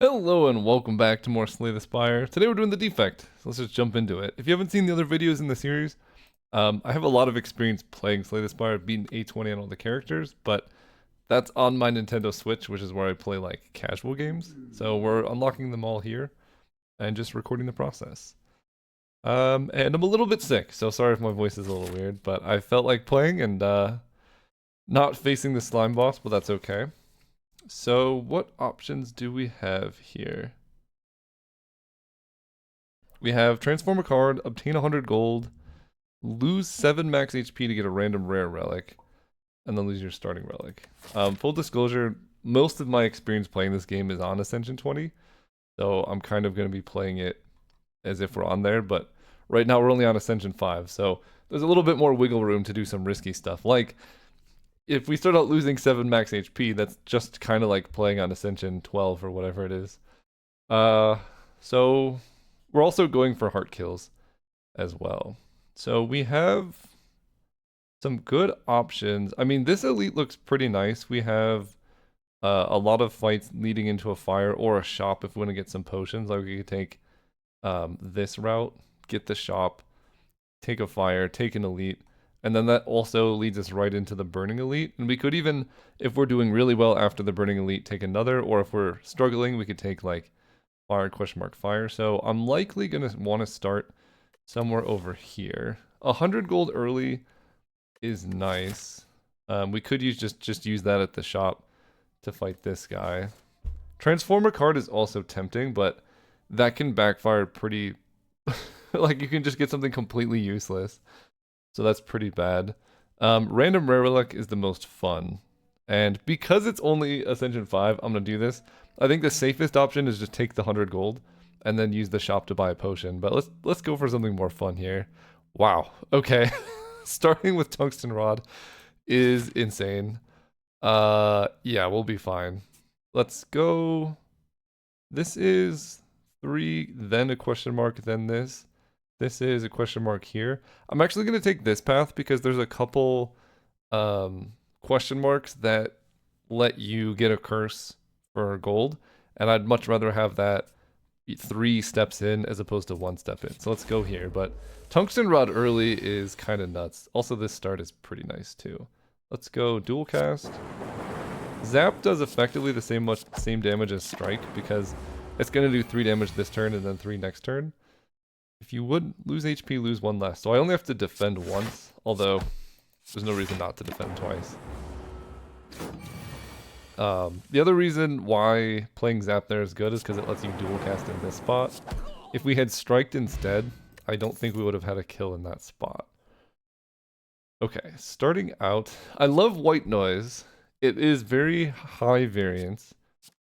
Hello and welcome back to more Slay the Spire. Today we're doing the defect, so let's just jump into it. If you haven't seen the other videos in the series, I have a lot of experience playing Slay the Spire, beating A20 on all the characters, but that's on my Nintendo Switch, which is where I play like casual games. So we're unlocking them all here and just recording the process. And I'm a little bit sick, so sorry if my voice is a little weird, but I felt like playing and not facing the slime boss, but that's okay. So what options do we have here? We have transform a card, obtain 100 gold, lose 7 max HP to get a random rare relic, and then lose your starting relic. Full disclosure, most of my experience playing this game is on Ascension 20, so I'm kind of going to be playing it as if we're on there, but right now we're only on Ascension 5, so there's a little bit more wiggle room to do some risky stuff. Like, if we start out losing 7 max HP, that's just kind of like playing on Ascension 12 or whatever it is. So we're also going for heart kills as well. So we have some good options. I mean, this elite looks pretty nice. We have a lot of fights leading into a fire or a shop if we want to get some potions. Like we could take this route, get the shop, take a fire, take an elite, and then that also leads us right into the burning elite. And we could even, if we're doing really well after the burning elite, take another, or if we're struggling, we could take like fire, fire. So I'm likely going to want to start somewhere over here. 100 gold early is nice. We could use just use that at the shop to fight this guy. Transformer card is also tempting, but that can backfire pretty... like, you can just get something completely useless. So that's pretty bad. Random rare relic is the most fun. And because it's only Ascension 5, I'm going to do this. I think the safest option is just take the 100 gold and then use the shop to buy a potion. But let's go for something more fun here. Wow. Okay. Starting with tungsten rod is insane. Yeah, we'll be fine. Let's go. This is 3, then a question mark, then this. This is a question mark here. I'm actually going to take this path because there's a couple question marks that let you get a curse for gold. And I'd much rather have that 3 steps in as opposed to 1 step in. So let's go here. But tungsten rod early is kind of nuts. Also, this start is pretty nice too. Let's go dual cast. Zap does effectively the same damage as strike because it's going to do 3 damage this turn and then 3 next turn. If you would lose HP, lose 1 less. So I only have to defend once, although there's no reason not to defend twice. The other reason why playing Zap there is good is because it lets you dual cast in this spot. If we had striked instead, I don't think we would have had a kill in that spot. Okay, starting out, I love white noise. It is very high variance.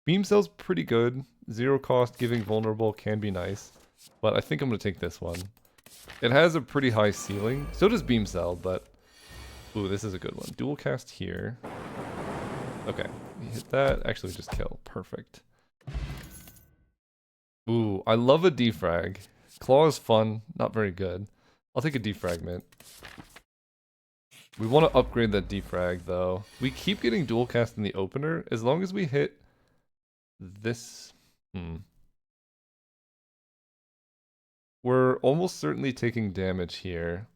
Beam cell's pretty good. 0 cost, giving vulnerable can be nice. But I think I'm going to take this one. It has a pretty high ceiling. So does beam cell, but... Ooh, this is a good one. Dual cast here. Okay, we hit that. Actually, just kill. Perfect. Ooh, I love a defrag. Claw is fun. Not very good. I'll take a defragment. We want to upgrade that defrag, though. We keep getting dual cast in the opener. As long as we hit this... We're almost certainly taking damage here.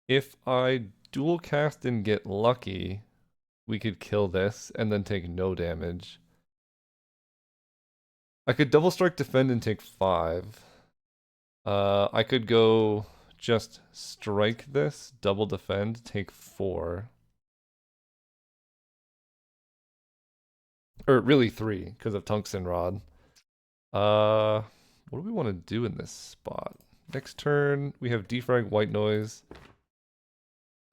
If I dual cast and get lucky, we could kill this and then take no damage. I could double strike defend and take 5. I could go just strike this, double defend, take 4. Or really 3, because of tungsten rod. What do we want to do in this spot? Next turn, we have defrag white noise.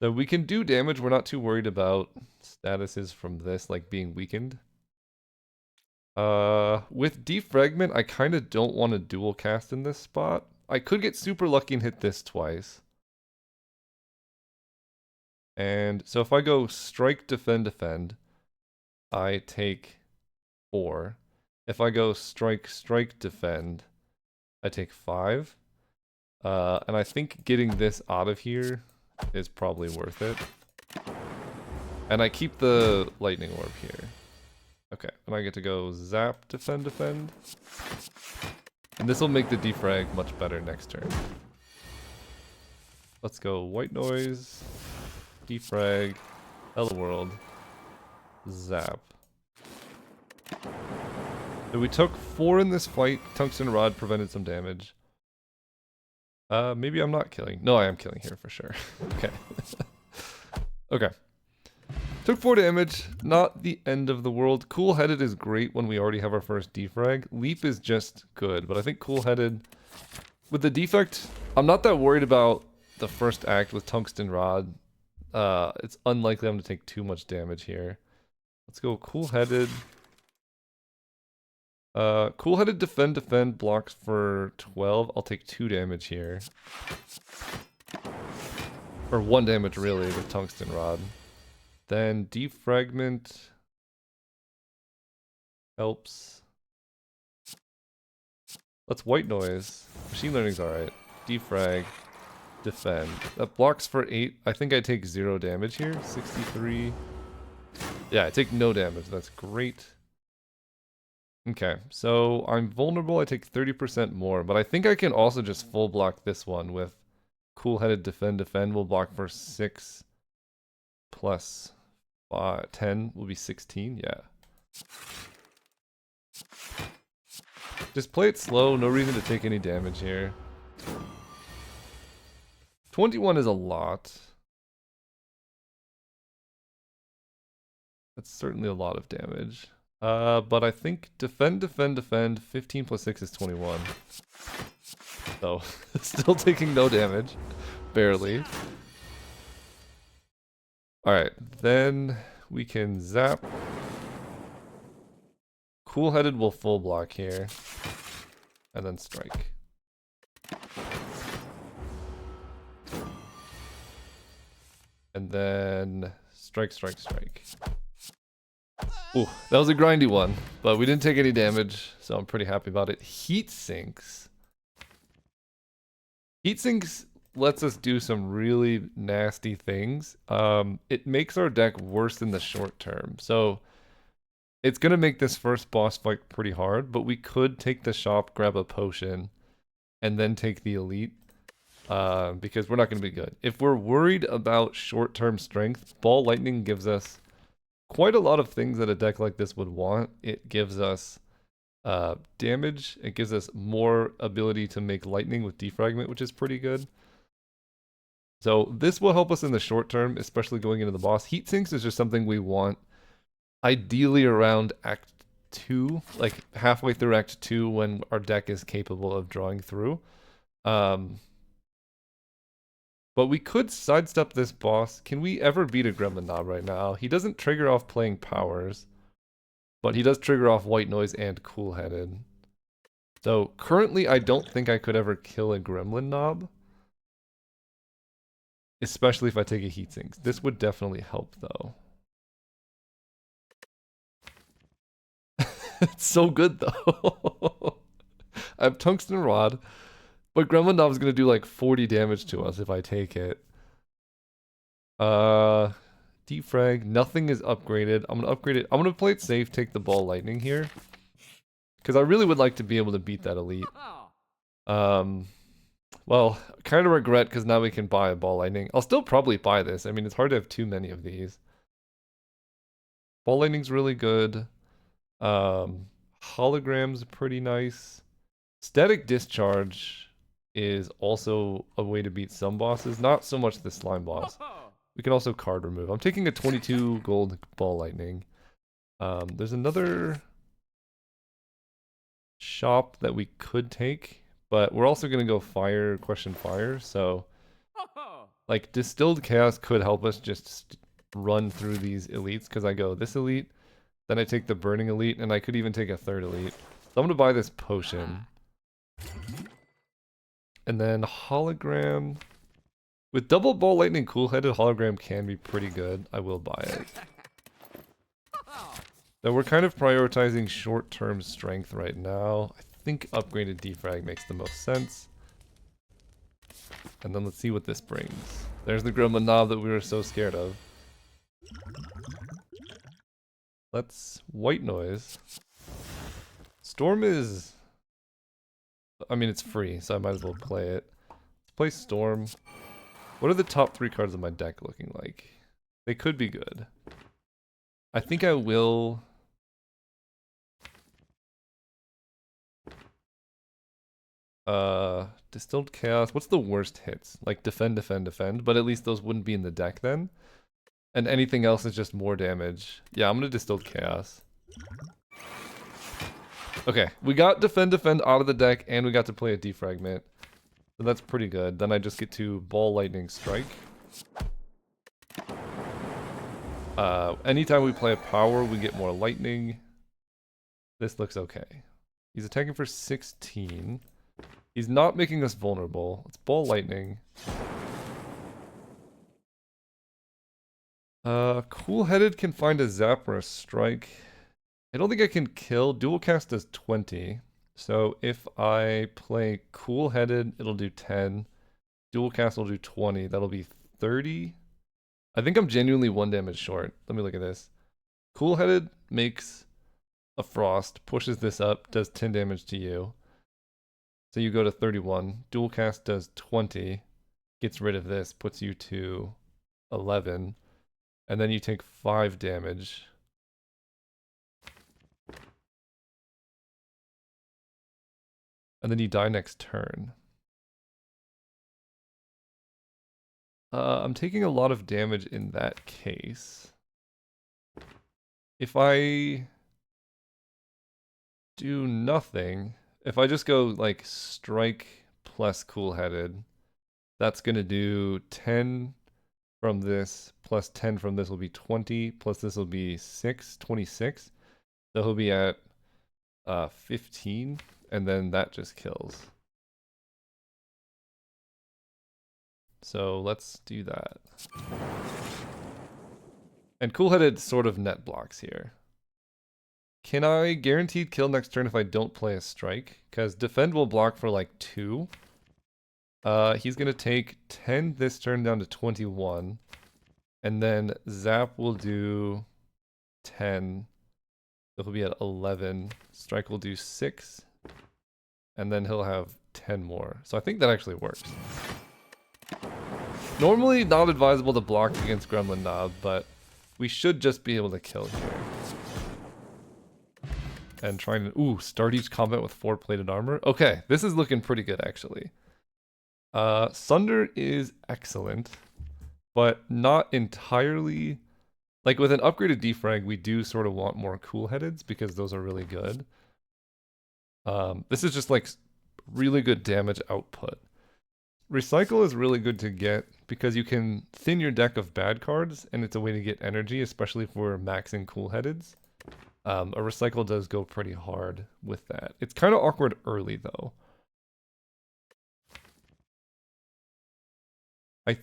So we can do damage. We're not too worried about statuses from this, like being weakened. With defragment, I kind of don't want to dual cast in this spot. I could get super lucky and hit this twice. And so if I go strike, defend, defend, I take 4. If I go strike, strike, defend, I take 5. And I think getting this out of here is probably worth it. And I keep the lightning orb here. Okay, and I get to go zap, defend, defend. And this will make the defrag much better next turn. Let's go white noise, defrag, hello world, zap. So we took 4 in this fight. Tungsten rod prevented some damage. Maybe I'm not killing. No, I am killing here for sure. Okay. Okay. Took 4 damage. Not the end of the world. Cool-headed is great when we already have our first defrag. Leap is just good, but I think cool-headed... With the defect, I'm not that worried about the first act with tungsten rod. It's unlikely I'm going to take too much damage here. Let's go cool-headed. Cool-headed defend, defend blocks for 12. I'll take 2 damage here. Or 1 damage really with tungsten rod. Then defragment helps. Let's white noise. Machine learning's alright. Defrag. Defend. That blocks for 8. I think I take 0 damage here. 63. Yeah, I take no damage. That's great. Okay, so I'm vulnerable. I take 30% more, but I think I can also just full block this one with cool-headed defend, defend. Will block for 6 plus 10 will be 16. Yeah. Just play it slow. No reason to take any damage here. 21 is a lot. That's certainly a lot of damage. But I think defend, defend, defend. 15 plus 6 is 21. So, still taking no damage. Barely. Alright, then we can zap. Cool-headed will full block here. And then strike. And then strike, strike, strike. Ooh, that was a grindy one, but we didn't take any damage, so I'm pretty happy about it. Heat sinks. Heat sinks lets us do some really nasty things. It makes our deck worse in the short term, so it's gonna make this first boss fight pretty hard, but we could take the shop, grab a potion, and then take the elite, because we're not gonna be good. If we're worried about short-term strength, Ball Lightning gives us quite a lot of things that a deck like this would want. It gives us damage. It gives us more ability to make lightning with defragment, which is pretty good. So this will help us in the short term, especially going into the boss. Heat sinks is just something we want ideally around Act 2, like halfway through Act 2 when our deck is capable of drawing through. But we could sidestep this boss. Can we ever beat a Gremlin Knob right now? He doesn't trigger off playing powers, but he does trigger off white noise and cool-headed. So currently I don't think I could ever kill a Gremlin Knob, especially if I take a heatsink. This would definitely help though. It's so good though. I have Tungsten Rod. But Gremlin Knob is going to do like 40 damage to us if I take it. Defrag. Nothing is upgraded. I'm going to upgrade it. I'm going to play it safe, take the Ball Lightning here. Because I really would like to be able to beat that elite. Well, kind of regret because now we can buy a Ball Lightning. I'll still probably buy this. I mean, it's hard to have too many of these. Ball Lightning's really good. Hologram's pretty nice. Static Discharge is also a way to beat some bosses, not so much the slime boss. We can also card remove. I'm taking a 22 gold Ball Lightning. There's another shop that we could take, but we're also going to go fire, question fire, so like Distilled Chaos could help us just run through these elites, because I go this elite, then I take the Burning Elite, and I could even take a third elite. So I'm going to buy this potion. And then Hologram. With double Ball Lightning Cool-Headed, Hologram can be pretty good. I will buy it. So we're kind of prioritizing short-term strength right now. I think upgraded defrag makes the most sense. And then let's see what this brings. There's the Gremlin Knob that we were so scared of. Let's white noise. Storm is... I mean, it's free, so I might as well play it. Let's play Storm. What are the top 3 cards of my deck looking like? They could be good. I think I will... Distilled Chaos. What's the worst hits? Like defend, defend, defend, but at least those wouldn't be in the deck then. And anything else is just more damage. Yeah, I'm gonna Distilled Chaos. Okay, we got defend, defend out of the deck, and we got to play a defragment. So that's pretty good. Then I just get to Ball, Lightning, Strike. Anytime we play a power, we get more lightning. This looks okay. He's attacking for 16. He's not making us vulnerable. It's Ball Lightning. Cool-Headed can find a zap or a strike. I don't think I can kill. Dual Cast does 20. So if I play Cool-Headed, it'll do 10. Dual Cast will do 20. That'll be 30. I think I'm genuinely 1 damage short. Let me look at this. Cool-Headed makes a Frost, pushes this up, does 10 damage to you. So you go to 31. Dual Cast does 20. Gets rid of this, puts you to 11. And then you take 5 damage. And then you die next turn. I'm taking a lot of damage in that case. If I do nothing, if I just go like strike plus cool-headed, that's gonna do 10 from this plus 10 from this will be 20, plus this will be 6, 26. So he'll be at 15, and then that just kills. So let's do that. And cool-headed sort of net blocks here. Can I guaranteed kill next turn if I don't play a strike? Because defend will block for like 2. He's gonna take 10 this turn down to 21. And then zap will do 10. So he'll be at 11. Strike will do 6. And then he'll have 10 more. So I think that actually works. Normally not advisable to block against Gremlin Knob, but we should just be able to kill here. And trying to... Ooh, start each combat with 4 plated armor. Okay, this is looking pretty good, actually. Sunder is excellent, but not entirely... Like, with an upgraded defrag, we do sort of want more cool-headeds, because those are really good. This is just, like, really good damage output. Recycle is really good to get, because you can thin your deck of bad cards, and it's a way to get energy, especially if we're maxing cool-headeds. A recycle does go pretty hard with that. It's kind of awkward early, though. I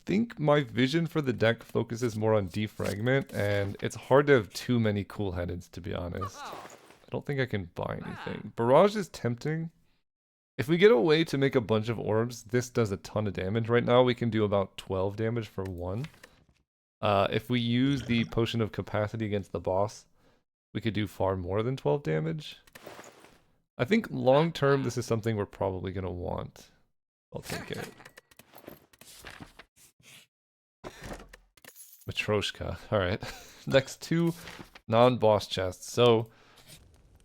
think my vision for the deck focuses more on defragment, and it's hard to have too many cool-headeds, to be honest. I don't think I can buy anything. Barrage is tempting. If we get a way to make a bunch of orbs, this does a ton of damage. Right now, we can do about 12 damage for 1. If we use the Potion of Capacity against the boss, we could do far more than 12 damage. I think long term, this is something we're probably going to want. I'll take it. Matryoshka. Alright. Next 2 non-boss chests. So,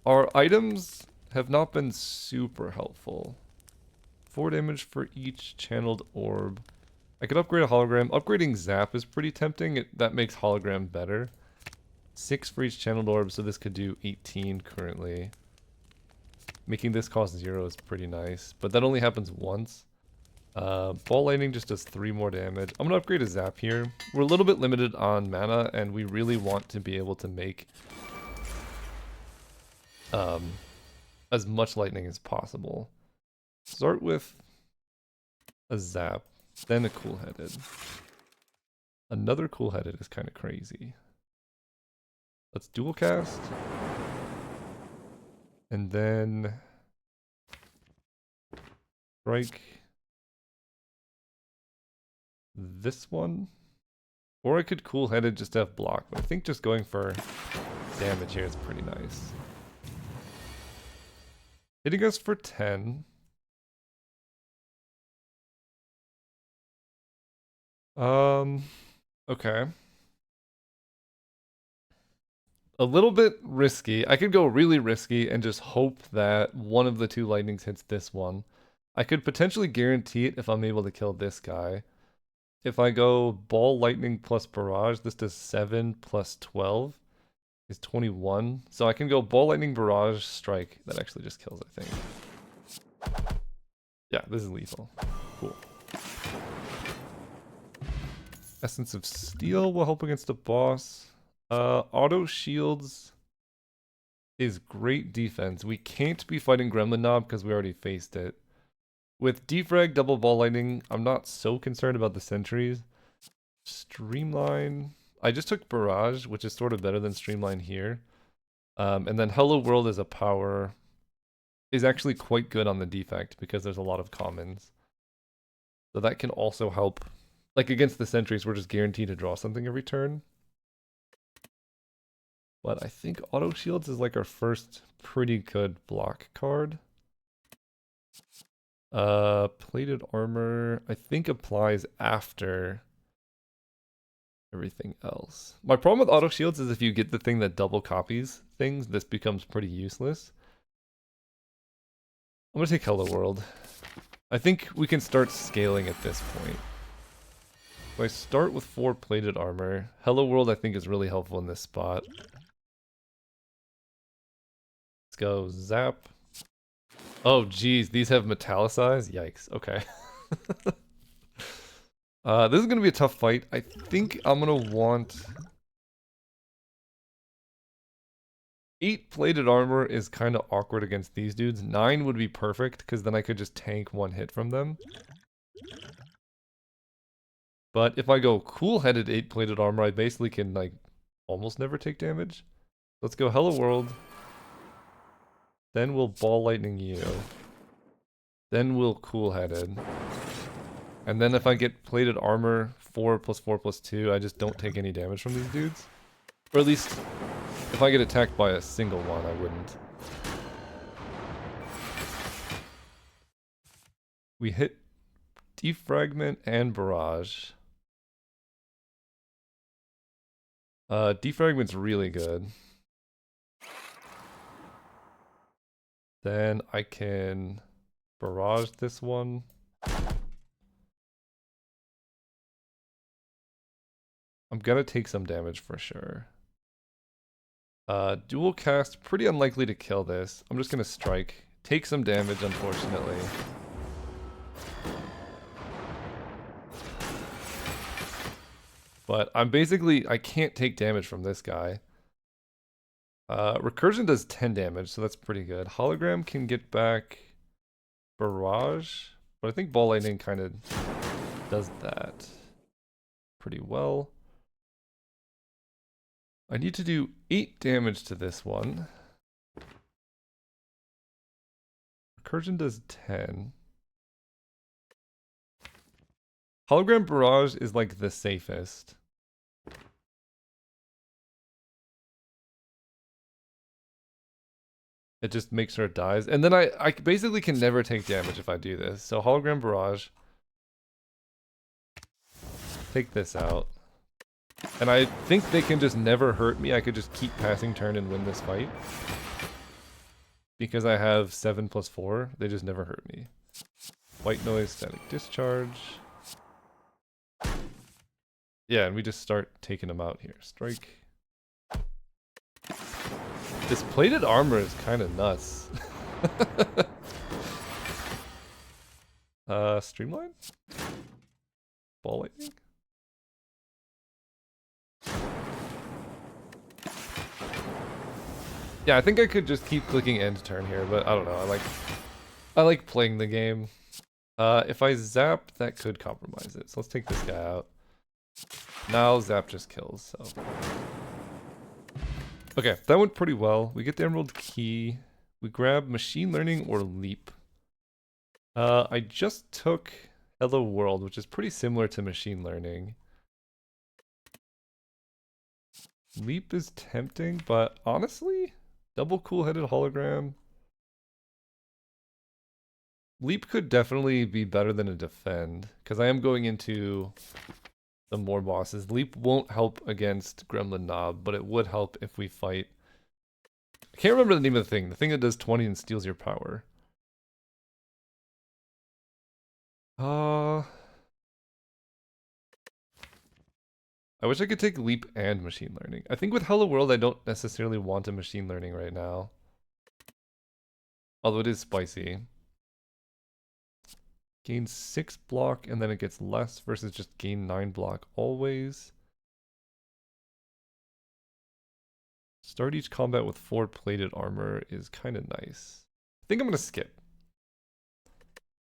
our items have not been super helpful. 4 damage for each channeled orb. I could upgrade a hologram. Upgrading Zap is pretty tempting. That makes hologram better. 6 for each channeled orb, so this could do 18 currently. Making this cost 0 is pretty nice, but that only happens once. Ball Lightning just does 3 more damage. I'm gonna upgrade a Zap here. We're a little bit limited on mana, and we really want to be able to make as much lightning as possible. Start with a Zap, then a Cool-Headed. Another Cool-Headed is kind of crazy. Let's dual cast. And then strike this one. Or I could cool-headed just to have block, but I think just going for damage here is pretty nice. Hitting us for 10. Okay. A little bit risky. I could go really risky and just hope that one of the two lightnings hits this one. I could potentially guarantee it if I'm able to kill this guy. If I go ball lightning plus barrage, this does 7 plus 12 is 21. So I can go ball lightning barrage strike. That actually just kills, I think. Yeah, this is lethal. Cool. Essence of Steel will help against a boss. Auto shields is great defense. We can't be fighting Gremlin Knob because we already faced it. With defrag, double ball lightning, I'm not so concerned about the sentries. Streamline. I just took Barrage, which is sort of better than Streamline here. And then Hello World as a power is actually quite good on the defect because there's a lot of commons. So that can also help. Like against the sentries, we're just guaranteed to draw something every turn. But I think Auto Shields is like our first pretty good block card. Plated Armor, I think applies after everything else. My problem with Auto Shields is if you get the thing that double copies things, this becomes pretty useless. I'm gonna take Hello World. I think we can start scaling at this point. So I start with 4 plated armor. Hello World I think is really helpful in this spot. Let's go Zap. Oh geez, these have metallicized? Yikes, okay. This is gonna be a tough fight. I think I'm gonna want 8 plated armor is kind of awkward against these dudes. 9 would be perfect, because then I could just tank 1 hit from them. But if I go cool-headed 8 plated armor, I basically can like almost never take damage. Let's go Hello World. Then we'll ball lightning you. Then we'll cool-headed. And then if I get plated armor 4 plus 4 plus 2, I just don't take any damage from these dudes. Or at least if I get attacked by a single one, I wouldn't. We hit Defragment and Barrage. Defragment's really good. Then I can Barrage this one. I'm gonna take some damage for sure. Dual cast, pretty unlikely to kill this. I'm just gonna strike. Take some damage, unfortunately. But I'm basically, I can't take damage from this guy. Recursion does 10 damage, so that's pretty good. Hologram can get back Barrage, but I think Ball Lightning kind of does that pretty well. I need to do 8 damage to this one. Recursion does 10. Hologram Barrage is like the safest. It just makes sure it dies. And then I basically can never take damage if I do this. So Hologram Barrage. Take this out. And I think they can just never hurt me. I could just keep passing turn and win this fight. Because I have 7 plus 4, they just never hurt me. White Noise, Static Discharge. Yeah, and we just start taking them out here. Strike. This plated armor is kind of nuts. Streamline? Ball lightning? Yeah, I think I could just keep clicking end turn here, but I don't know. I like playing the game. If I zap, that could compromise it. So let's take this guy out. Now zap just kills, so. Okay, that went pretty well. We get the Emerald Key. We grab Machine Learning or Leap. I just took Hello World, which is pretty similar to Machine Learning. Leap is tempting, but honestly, double cool-headed hologram. Leap could definitely be better than a defend, because I am going into some more bosses. Leap won't help against Gremlin Knob, but it would help if we fight. I can't remember the name of the thing that does 20 and steals your power. I wish I could take Leap and Machine Learning. I think with Hello World, I don't necessarily want a Machine Learning right now. Although it is spicy. Gain 6 block and then it gets less versus just gain 9 block always. Start each combat with 4 plated armor is kind of nice. I think I'm going to skip.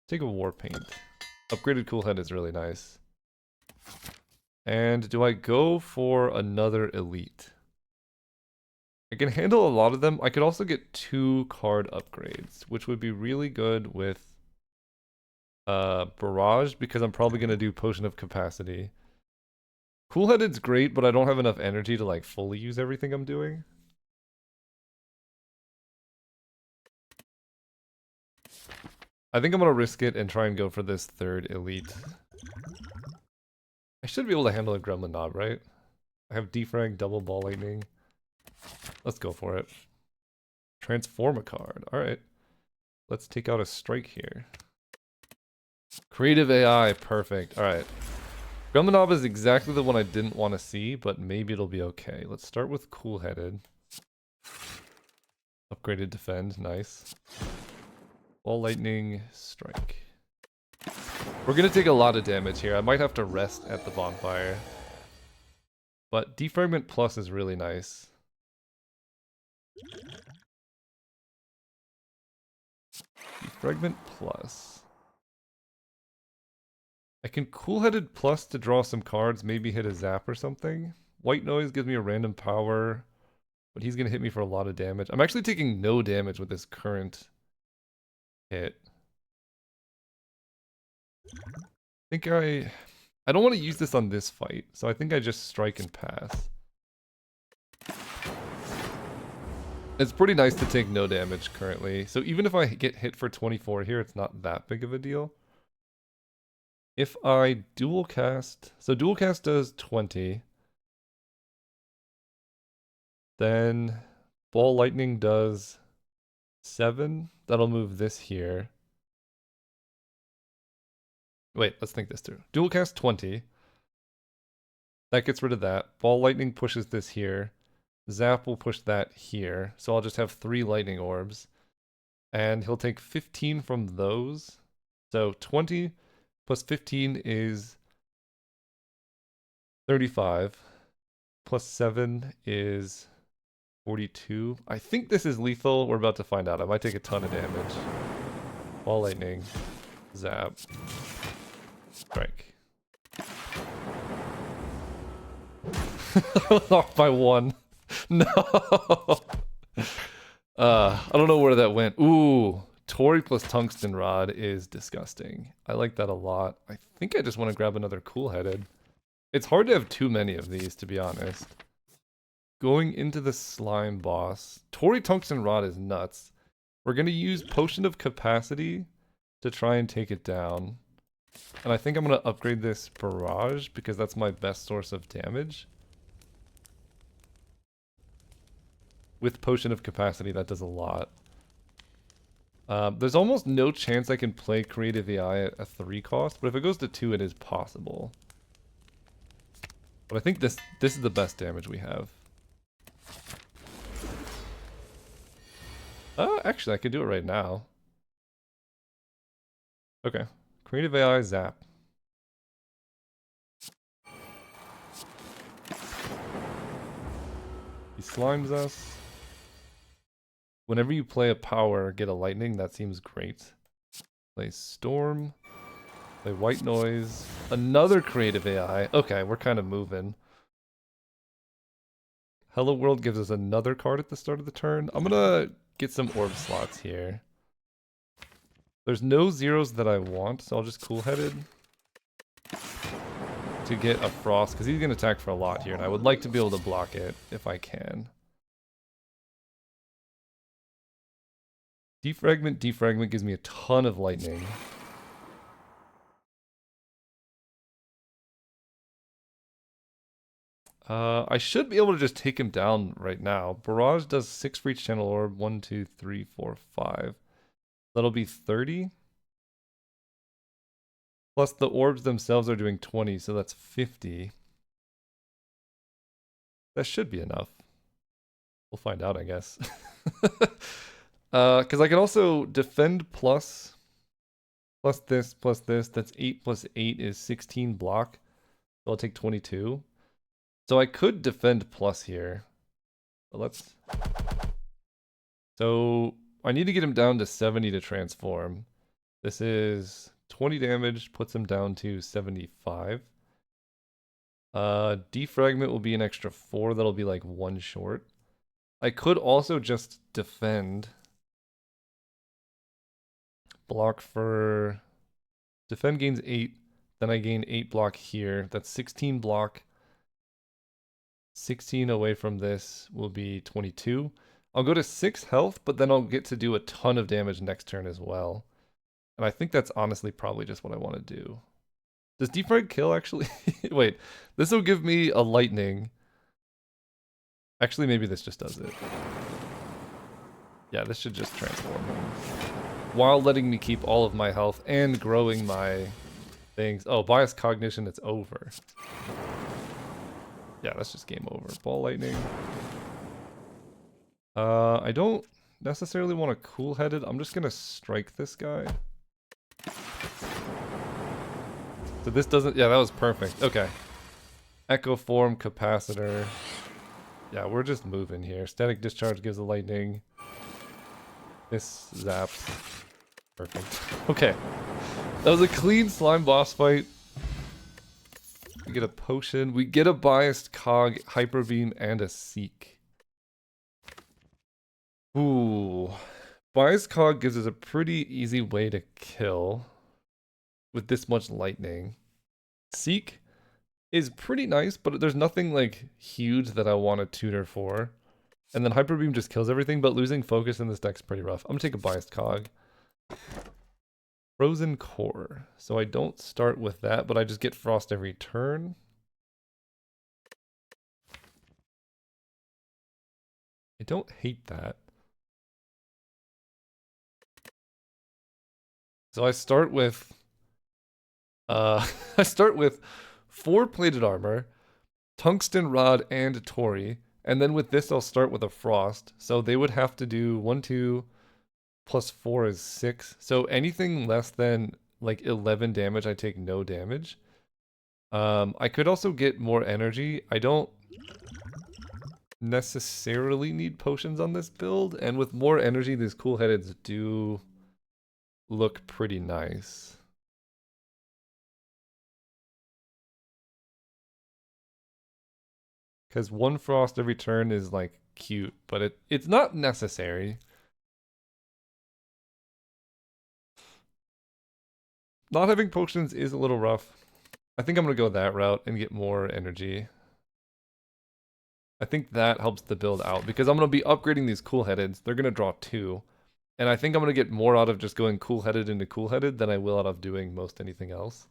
Take a War Paint. Upgraded Cool Head is really nice. And do I go for another Elite? I can handle a lot of them. I could also get 2 card upgrades, which would be really good with Barrage, because I'm probably going to do Potion of Capacity. Cool-Headed's great, but I don't have enough energy to like fully use everything I'm doing. I think I'm going to risk it and try and go for this third Elite. I should be able to handle a Gremlin Knob, right? I have Defrag, double Ball Lightning. Let's go for it. Transform a card. Alright. Let's take out a strike here. Creative AI, perfect. Alright. Gremlin Knob is exactly the one I didn't want to see, but maybe it'll be okay. Let's start with Cool-Headed. Upgraded Defend, nice. Ball Lightning, Strike. We're gonna take a lot of damage here. I might have to rest at the bonfire. But Defragment Plus is really nice. Defragment Plus. I can Cool-Headed Plus to draw some cards, maybe hit a zap or something. White Noise gives me a random power, but he's gonna hit me for a lot of damage. I'm actually taking no damage with this current hit. I don't want to use this on this fight, so I think I just strike and pass. It's pretty nice to take no damage currently, so even if I get hit for 24 here, it's not that big of a deal. If I dual cast, so dual cast does 20. Then Ball Lightning does 7. That'll move this here. Wait, let's think this through. Dual cast 20. That gets rid of that. Ball Lightning pushes this here. Zap will push that here. So I'll just have 3 lightning orbs. And he'll take 15 from those. So 20 plus 15 is 35. Plus 7 is 42. I think this is lethal. We're about to find out. I might take a ton of damage. Ball Lightning. Zap. Strike. Off by 1. No. I don't know where that went. Ooh, Tori plus Tungsten Rod is disgusting. I like that a lot. I think I just want to grab another Cool-Headed. It's hard to have too many of these, to be honest. Going into the slime boss. Tori Tungsten Rod is nuts. We're going to use Potion of Capacity to try and take it down. And I think I'm going to upgrade this Barrage because that's my best source of damage. With Potion of Capacity, that does a lot. There's almost no chance I can play Creative AI at a 3 cost, but if it goes to 2, it is possible. But I think this is the best damage we have. Actually, I could do it right now. Okay. Creative AI Zap. He slimes us. Whenever you play a power, get a lightning, that seems great. Play Storm. Play White Noise. Another Creative AI. Okay, we're kind of moving. Hello World gives us another card at the start of the turn. I'm gonna get some orb slots here. There's no zeros that I want, so I'll just Cool-Headed. to get a frost, because he's going to attack for a lot here, and I would like to be able to block it if I can. Defragment gives me a ton of lightning. I should be able to just take him down right now. Barrage does 6 for each channel orb. 1, 2, 3, 4, 5. That'll be 30. Plus the orbs themselves are doing 20, so that's 50. That should be enough. We'll find out, I guess. Because I can also defend plus this, that's 8 plus 8 is 16 block. So I'll take 22. So I could defend plus here. But let's... So I need to get him down to 70 to transform. This is 20 damage, puts him down to 75. Defragment will be an extra 4, that'll be like 1 short. I could also just defend. Block for... Defend gains 8, then I gain 8 block here. That's 16 block. 16 away from this will be 22. I'll go to 6 health, but then I'll get to do a ton of damage next turn as well. And I think that's honestly probably just what I want to do. Does defrag kill actually? Wait, this will give me a lightning. Actually, maybe this just does it. Yeah, this should just transform him. While letting me keep all of my health and growing my things. Oh, bias cognition, it's over. Yeah, that's just game over. Ball lightning. I don't necessarily want a cool-headed. I'm just gonna strike this guy. So this doesn't... Yeah, that was perfect. Okay. Echo form, capacitor. Yeah, we're just moving here. Static discharge gives a lightning. This zaps. Perfect. Okay. That was a clean slime boss fight. We get a potion. We get a biased cog, hyper beam, and a seek. Ooh. Biased cog gives us a pretty easy way to kill with this much lightning. Seek is pretty nice, but there's nothing like huge that I want to tutor for. And then hyper beam just kills everything, but losing focus in this deck's pretty rough. I'm gonna take a biased cog. Frozen core. So I don't start with that, but I just get frost every turn. I don't hate that. So I start with I start with 4 plated armor, tungsten rod, and Tori. And then with this I'll start with a frost. So they would have to do 1, 2 plus 4 is 6. So anything less than like 11 damage, I take no damage. I could also get more energy. I don't necessarily need potions on this build, and with more energy, these cool headeds do look pretty nice. Because 1 frost every turn is like cute, but it's not necessary. Not having potions is a little rough. I think I'm gonna go that route and get more energy. I think that helps the build out because I'm gonna be upgrading these cool headeds. They're gonna draw 2. And I think I'm gonna get more out of just going cool headed into cool headed than I will out of doing most anything else.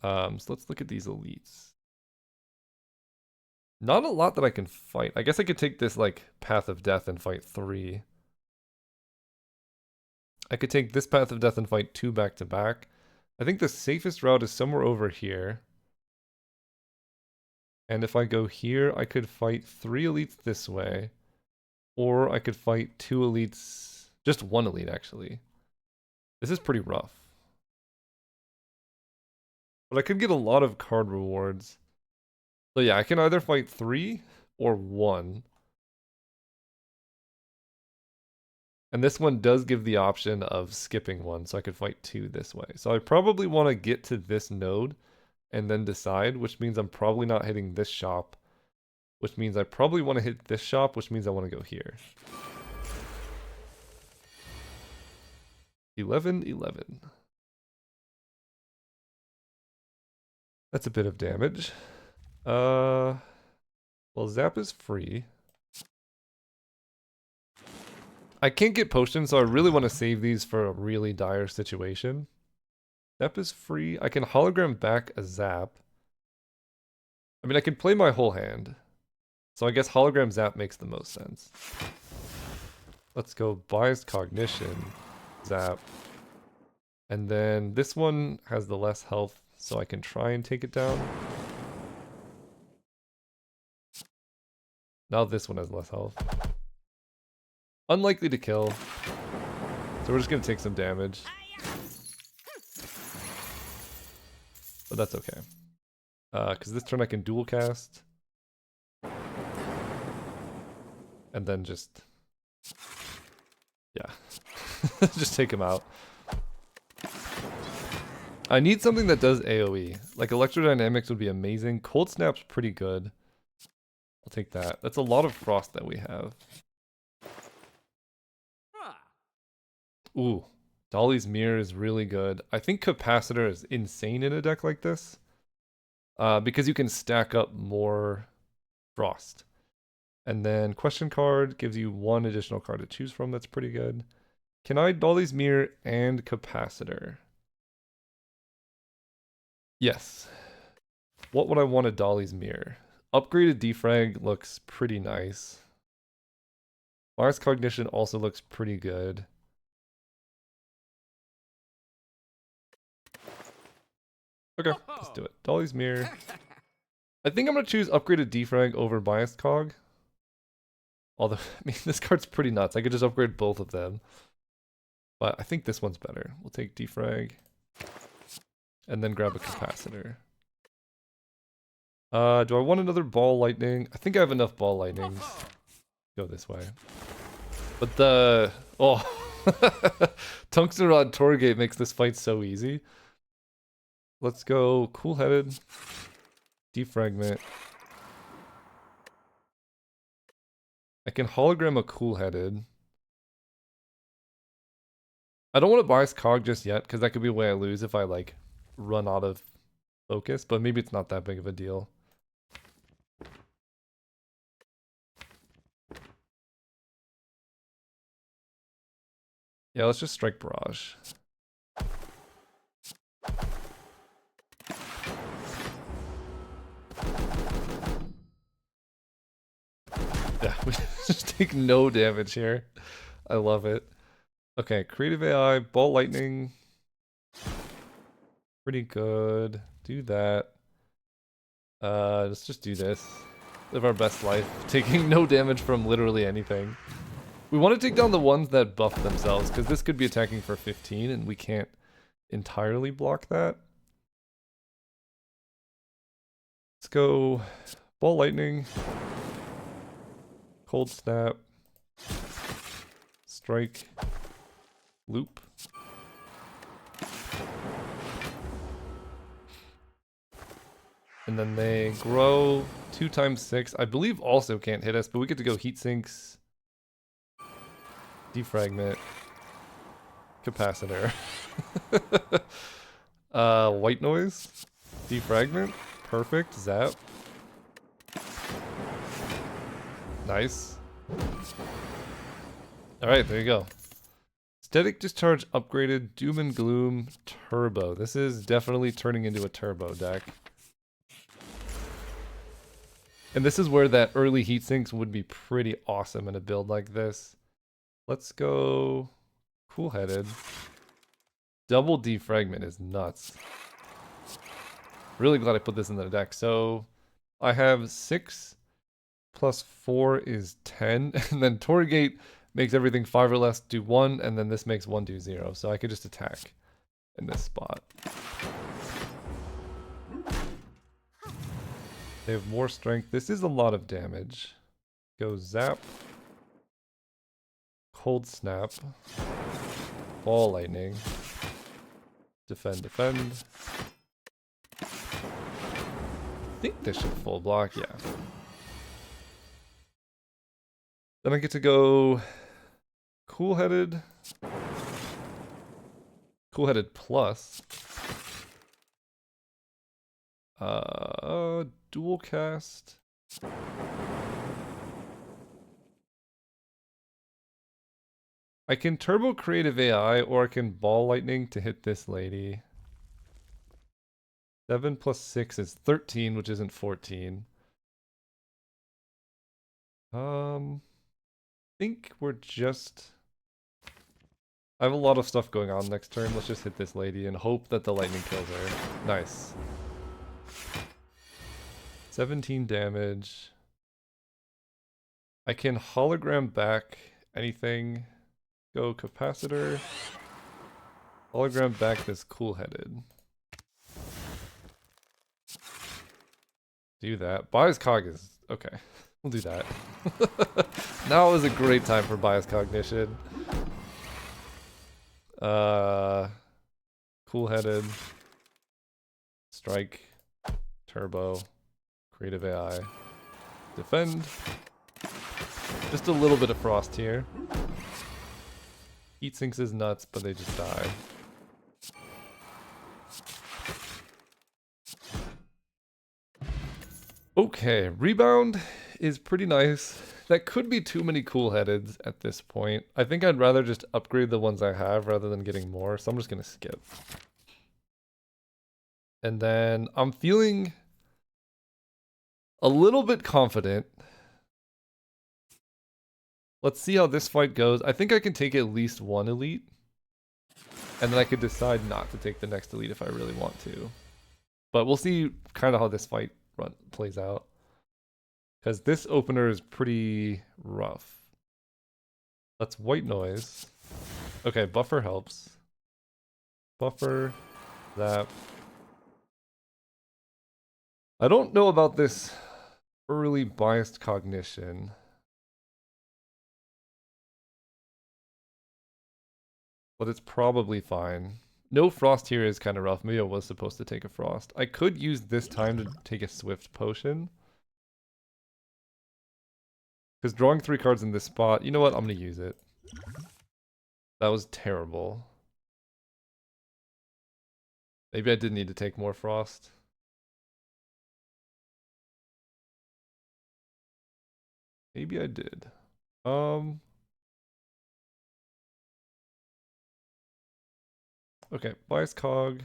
So let's look at these elites. Not a lot that I can fight. I guess I could take this like Path of Death and fight 3. I could take this Path of Death and fight 2 back to back. I think the safest route is somewhere over here. And if I go here, I could fight 3 elites this way. Or I could fight 2 elites, just 1 elite actually. This is pretty rough. But I could get a lot of card rewards. So yeah, I can either fight 3 or 1. And this one does give the option of skipping 1, so I could fight 2 this way. So I probably want to get to this node and then decide, which means I'm probably not hitting this shop, which means I probably want to hit this shop, which means I want to go here. 11, 11. That's a bit of damage. Well, Zap is free. I can't get potions, so I really want to save these for a really dire situation. Zap is free. I can hologram back a Zap. I mean, I can play my whole hand. So I guess hologram Zap makes the most sense. Let's go Biased Cognition, Zap. And then this one has the less health, so I can try and take it down. Now this one has less health. Unlikely to kill. So we're just going to take some damage. But that's okay. Because this turn I can dual cast. And then just... yeah. Just take him out. I need something that does AoE. Like Electrodynamics would be amazing. Cold Snap's pretty good. I'll take that. That's a lot of frost that we have. Ooh. Dolly's Mirror is really good. I think Capacitor is insane in a deck like this. Because you can stack up more frost. And then Question Card gives you one additional card to choose from. That's pretty good. Can I Dolly's Mirror and Capacitor? Yes. What would I want a Dolly's Mirror? Upgraded Defrag looks pretty nice. Mars Cognition also looks pretty good. Okay, let's do it. Dolly's Mirror. I think I'm going to choose Upgraded Defrag over Biased Cog. Although, I mean, this card's pretty nuts. I could just upgrade both of them. But I think this one's better. We'll take Defrag. And then grab a Capacitor. Do I want another Ball Lightning? I think I have enough Ball Lightnings. Go this way. But the... oh. Tungsten Rod Torgate makes this fight so easy. Let's go Cool-Headed. Defragment. I can hologram a Cool-Headed. I don't want to bias Cog just yet, because that could be a way I lose if I, like, run out of focus, but maybe it's not that big of a deal. Yeah, let's just strike Barrage. Yeah, we just take no damage here. I love it. Okay, Creative AI, Ball Lightning. Pretty good. Do that. Let's just do this. Live our best life, taking no damage from literally anything. We want to take down the ones that buff themselves, because this could be attacking for 15, and we can't entirely block that. Let's go Ball Lightning. Cold Snap. Strike. Loop. And then they grow 2 times 6. I believe also can't hit us, but we get to go Heat Sinks. Defragment. Capacitor. White Noise. Defragment. Perfect. Zap. Nice. Alright, there you go. Static Discharge upgraded. Doom and Gloom Turbo. This is definitely turning into a turbo deck. And this is where that early heat sinks would be pretty awesome in a build like this. Let's go Cool-Headed. Double Defragment is nuts. Really glad I put this in the deck. So I have 6 plus 4 is 10. And then Torgate makes everything 5 or less do 1. And then this makes 1 do 0. So I could just attack in this spot. They have more strength. This is a lot of damage. Go Zap. Cold Snap. Ball Lightning. Defend, defend. I think this should full block, yeah. Then I get to go Cool-Headed. Cool-Headed plus. Dual cast. I can turbo creative AI or I can ball lightning to hit this lady. 7 plus 6 is 13, which isn't 14. I think we're just... I have a lot of stuff going on next turn. Let's just hit this lady and hope that the lightning kills her. Nice. 17 damage. I can hologram back anything. Go capacitor. Hologram back this cool-headed. Do that. Bias cog is... okay. We'll do that. Now is a great time for bias cognition. Cool-headed. Strike. Turbo. Creative AI. Defend. Just a little bit of frost here. Heat sinks is nuts, but they just die. Okay, rebound is pretty nice. That could be too many cool-headeds at this point. I think I'd rather just upgrade the ones I have rather than getting more, so I'm just gonna skip. And then I'm feeling a little bit confident. Let's see how this fight goes. I think I can take at least one elite. And then I could decide not to take the next elite if I really want to. But we'll see kind of how this fight plays out. Because this opener is pretty rough. Let's white noise. Okay, buffer helps. Buffer, zap. I don't know about this early biased cognition. But it's probably fine. No frost here is kind of rough. Maybe I was supposed to take a frost. I could use this time to take a swift potion. Because drawing 3 cards in this spot, you know what? I'm going to use it. That was terrible. Maybe I did need to take more frost. Maybe I did. Okay, bias cog.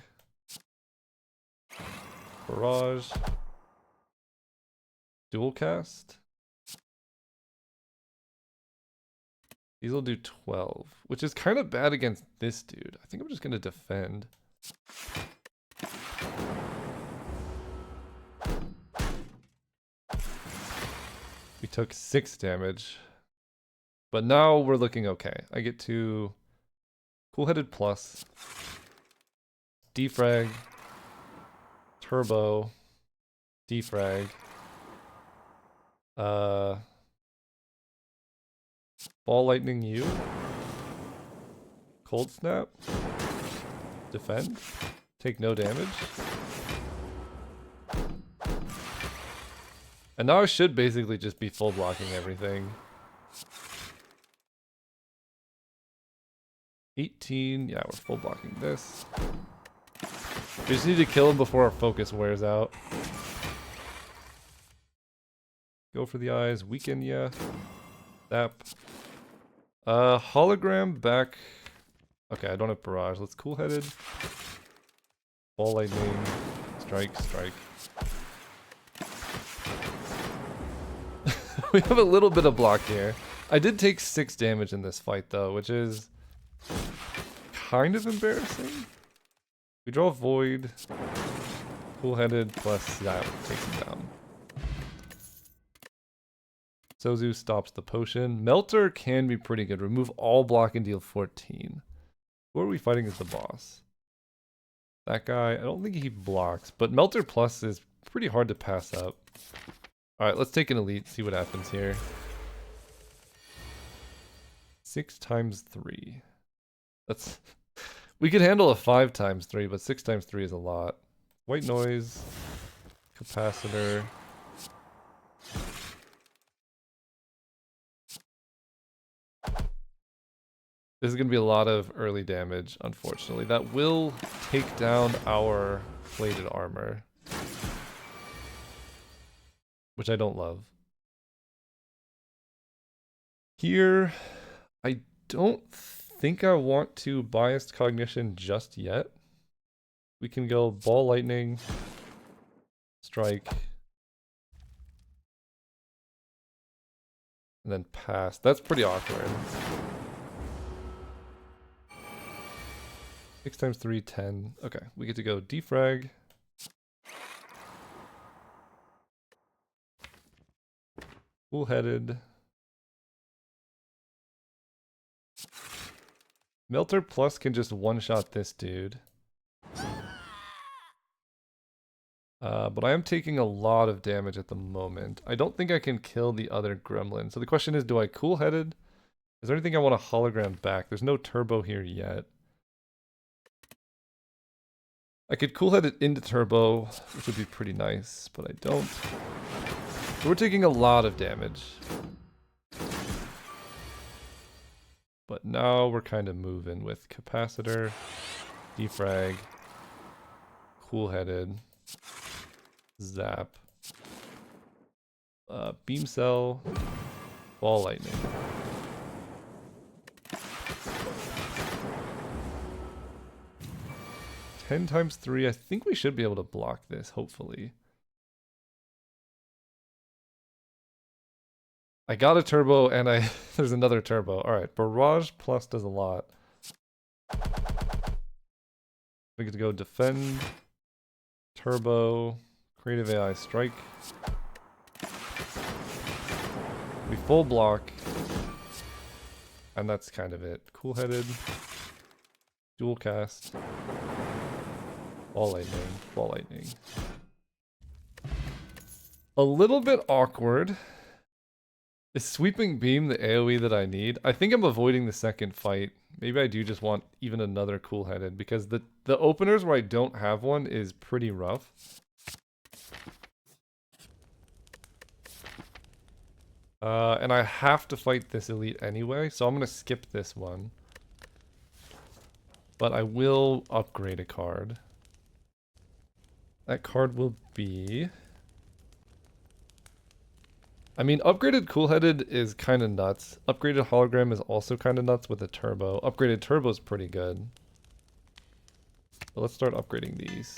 Barrage. Dual cast. These will do 12, which is kind of bad against this dude. I think I'm just going to defend. We took 6 damage. But now we're looking okay. I get to cool-headed plus, defrag, turbo, defrag, ball lightning you, cold snap, defend, take no damage. And now I should basically just be full blocking everything. 18, yeah, we're full blocking this. We just need to kill him before our focus wears out. Go for the eyes, weaken, yeah. Zap. Hologram back. Okay, I don't have barrage. Let's cool-headed. Ball lightning. Strike, strike. We have a little bit of block here. I did take 6 damage in this fight though, which is kind of embarrassing. We draw Void. Cool-headed plus that takes him down. Sozu stops the potion. Melter can be pretty good. Remove all block and deal 14. Who are we fighting as the boss? That guy, I don't think he blocks, but Melter plus is pretty hard to pass up. Alright, let's take an elite, see what happens here. 6 times 3. That's... We could handle a 5 times 3, but 6 times 3 is a lot. White noise. Capacitor. This is going to be a lot of early damage, unfortunately. That will take down our plated armor. which I don't love. Here, I don't think I want to biased cognition just yet. We can go ball lightning, strike, and then pass. That's pretty awkward. 6 times 3, 10. Okay, we get to go defrag. Cool-headed. Melter Plus can just one-shot this dude. But I am taking a lot of damage at the moment. I don't think I can kill the other gremlin. So the question is, do I cool-headed? Is there anything I want to hologram back? There's no turbo here yet. I could cool-head it into turbo, which would be pretty nice, but I don't. So we're taking a lot of damage. But now we're kind of moving with capacitor, defrag, cool-headed, zap, beam cell, ball lightning. 10 times 3, I think we should be able to block this, hopefully. I got a turbo and there's another turbo. Alright, barrage plus does a lot. We get to go defend, turbo, creative AI strike. We full block. And that's kind of it. Cool-headed, dual cast. Ball lightning, ball lightning. A little bit awkward. Is sweeping beam the AoE that I need? I think I'm avoiding the second fight. Maybe I do just want even another cool-headed, because the openers where I don't have one is pretty rough. And I have to fight this elite anyway, so I'm gonna skip this one. But I will upgrade a card. That card will be... I mean, upgraded cool-headed is kind of nuts. Upgraded hologram is also kind of nuts with a turbo. Upgraded turbo is pretty good. But let's start upgrading these.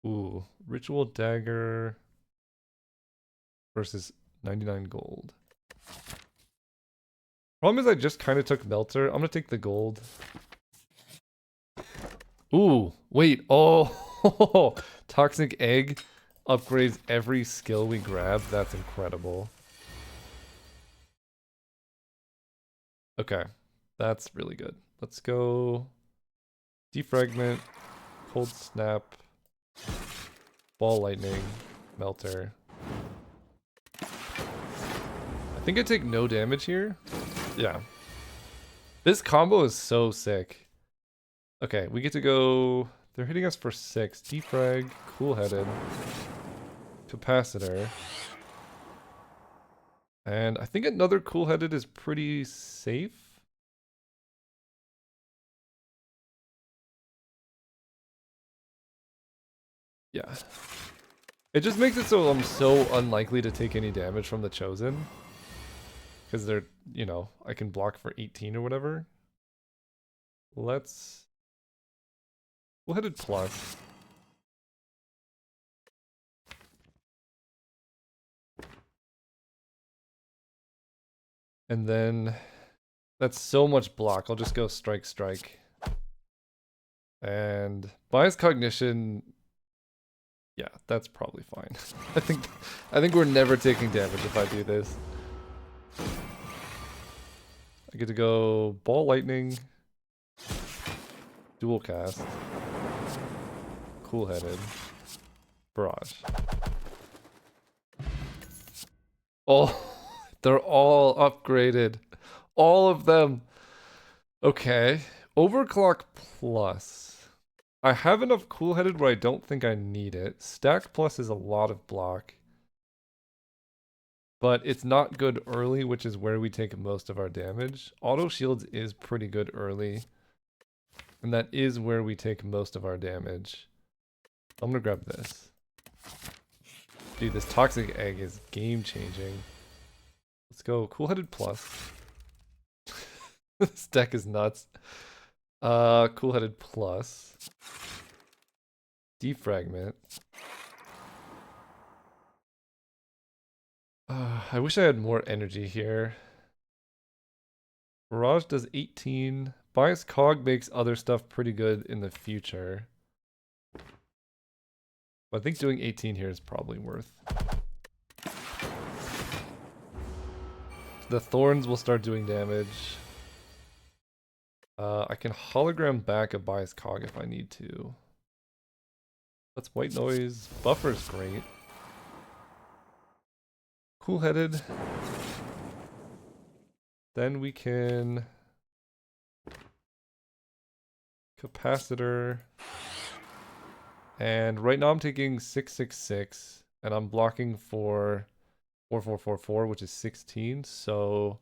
Ooh, ritual dagger versus 99 gold. Problem is I just kind of took melter. I'm gonna take the gold. Ooh, wait, oh, toxic egg upgrades every skill we grab. That's incredible. Okay, that's really good. Let's go defragment, cold snap, ball lightning, melter. I think I take no damage here. Yeah. This combo is so sick. Okay, we get to go... They're hitting us for 6. Defrag, cool-headed, capacitor. And I think another cool-headed is pretty safe. Yeah. It just makes it so I'm so unlikely to take any damage from the Chosen. Because they're, you know, I can block for 18 or whatever. Let's... Cool-headed plus. And then... That's so much block. I'll just go strike, strike. And... Bias cognition... Yeah, that's probably fine. I think we're never taking damage if I do this. I get to go ball lightning, dual cast, cool-headed, barrage. Oh, they're all upgraded. All of them. Okay, overclock plus. I have enough cool-headed where I don't think I need it. Stack plus is a lot of block. But it's not good early, which is where we take most of our damage. Auto shields is pretty good early. And that is where we take most of our damage. I'm gonna grab this. Dude, this toxic egg is game changing. Let's go cool-headed plus. This deck is nuts. Cool-headed plus. Defragment. I wish I had more energy here. Barrage does 18. Bias Cog makes other stuff pretty good in the future. But I think doing 18 here is probably worth. The Thorns will start doing damage. I can hologram back a Bias Cog if I need to. That's White Noise. Buffer's great. Cool-headed. Then we can capacitor. And right now I'm taking 666 and I'm blocking for 4444, which is 16. So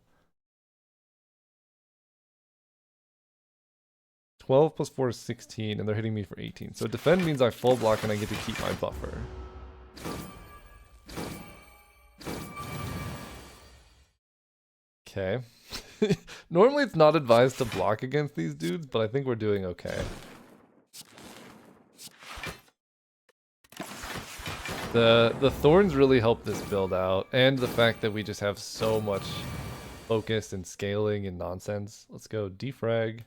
12 plus 4 is 16 and they're hitting me for 18. So defend means I full block and I get to keep my buffer. Okay. Normally it's not advised to block against these dudes, but I think we're doing okay. The thorns really help this build out, and the fact that we just have so much focus and scaling and nonsense. Let's go defrag.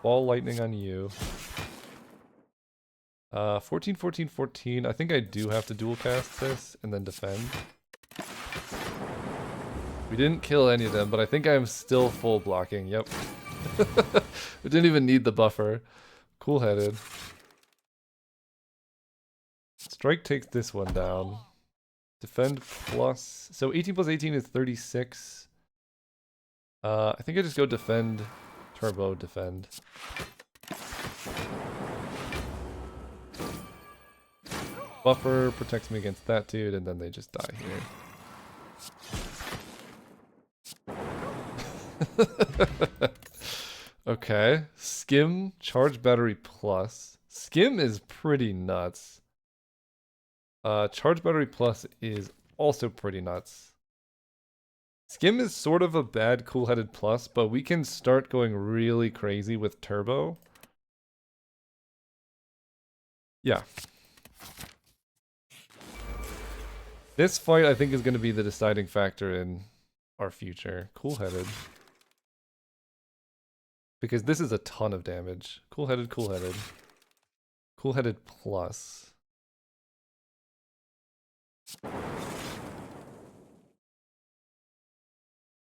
Ball lightning on you. 14, 14, 14. I think I do have to dual cast this and then defend. We didn't kill any of them, but I think I'm still full blocking. Yep. We didn't even need the buffer. Cool-headed. Strike takes this one down. Defend plus... So 18 plus 18 is 36. I think I just go defend, turbo, defend. Buffer protects me against that dude, and then they just die here. Okay. Skim, charge battery plus. Skim is pretty nuts. Charge battery plus is also pretty nuts. Skim is sort of a bad cool-headed plus, but we can start going really crazy with turbo. Yeah. This fight, I think, is going to be the deciding factor in our future. Cool-headed. Because this is a ton of damage. Cool-headed, cool-headed. Cool-headed plus.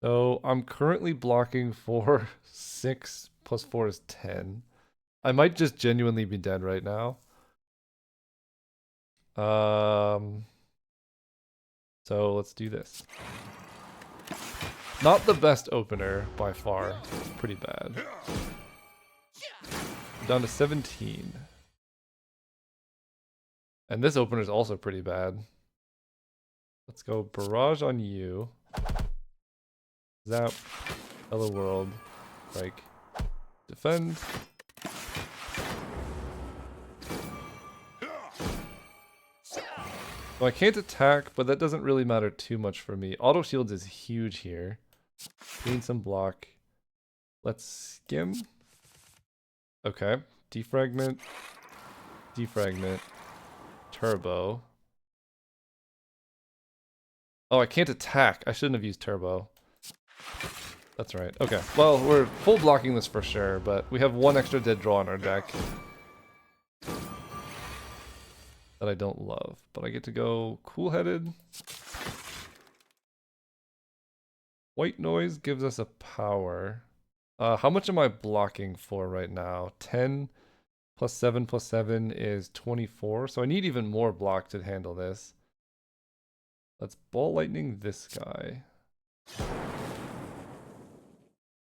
So I'm currently blocking for 6 plus 4 is 10. I might just genuinely be dead right now. So let's do this. Not the best opener by far. It's pretty bad. I'm down to 17. And this opener is also pretty bad. Let's go barrage on you. Zap. Hello world. Like. Defend. So I can't attack, but that doesn't really matter too much for me. Auto shields is huge here. Gain some block. Let's skim. Okay. Defragment. Defragment. Turbo. Oh, I can't attack. I shouldn't have used turbo. That's right. Okay. Well, we're full blocking this for sure, but we have one extra dead draw in our deck. That I don't love, but I get to go cool-headed. White noise gives us a power. How much am I blocking for right now? 10 plus 7 plus 7 is 24, so I need even more block to handle this. Let's ball lightning this guy.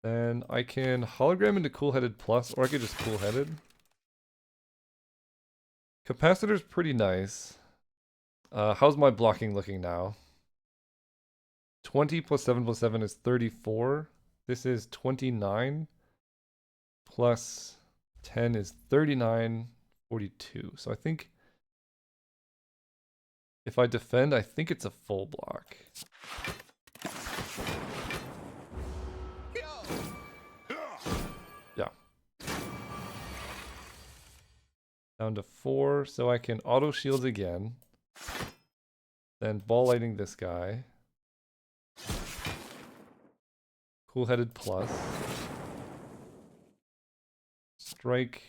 Then I can hologram into cool-headed plus, or I could just cool-headed. Capacitor's pretty nice. How's my blocking looking now? 20 plus 7 plus 7 is 34. This is 29. plus 10 is 39, 42. So I think if I defend, I think it's a full block. Yeah. Down to 4, so I can auto shield again. Then ball lightning this guy. Cool-headed plus. Strike.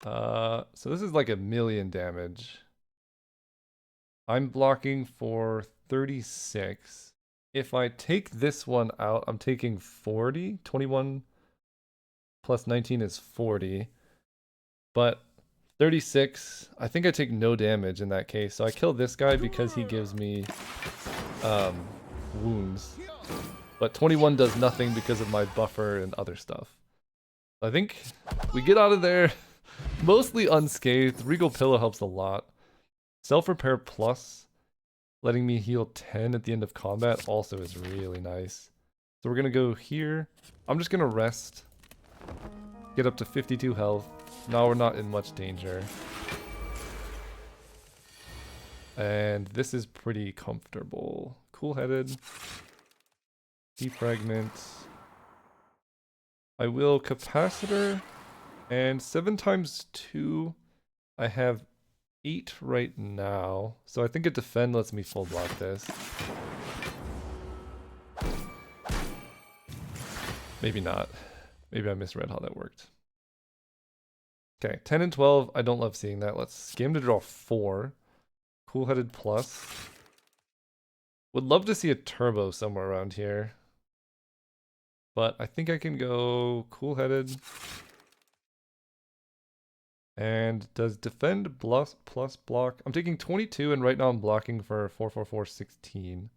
So this is like 1,000,000 damage. I'm blocking for 36. If I take this one out, I'm taking 40. 21 plus 19 is 40. But 36, I think I take no damage in that case. So I kill this guy because he gives me wounds. But 21 does nothing because of my buffer and other stuff. I think we get out of there mostly unscathed. Regal Pillow helps a lot. Self-repair plus, letting me heal 10 at the end of combat also is really nice. So we're going to go here. I'm just going to rest. Get up to 52 health. Now we're not in much danger. And this is pretty comfortable. Cool-headed. Defragment. I will capacitor. And 7 times 2, I have 8 right now. So I think a defend lets me full block this. Maybe not. Maybe I misread how that worked. Okay, 10 and 12. I don't love seeing that. Let's skim to draw 4. Cool-headed plus. Would love to see a turbo somewhere around here. But I think I can go cool-headed. And does defend plus block? I'm taking 22 and right now I'm blocking for 4, 16.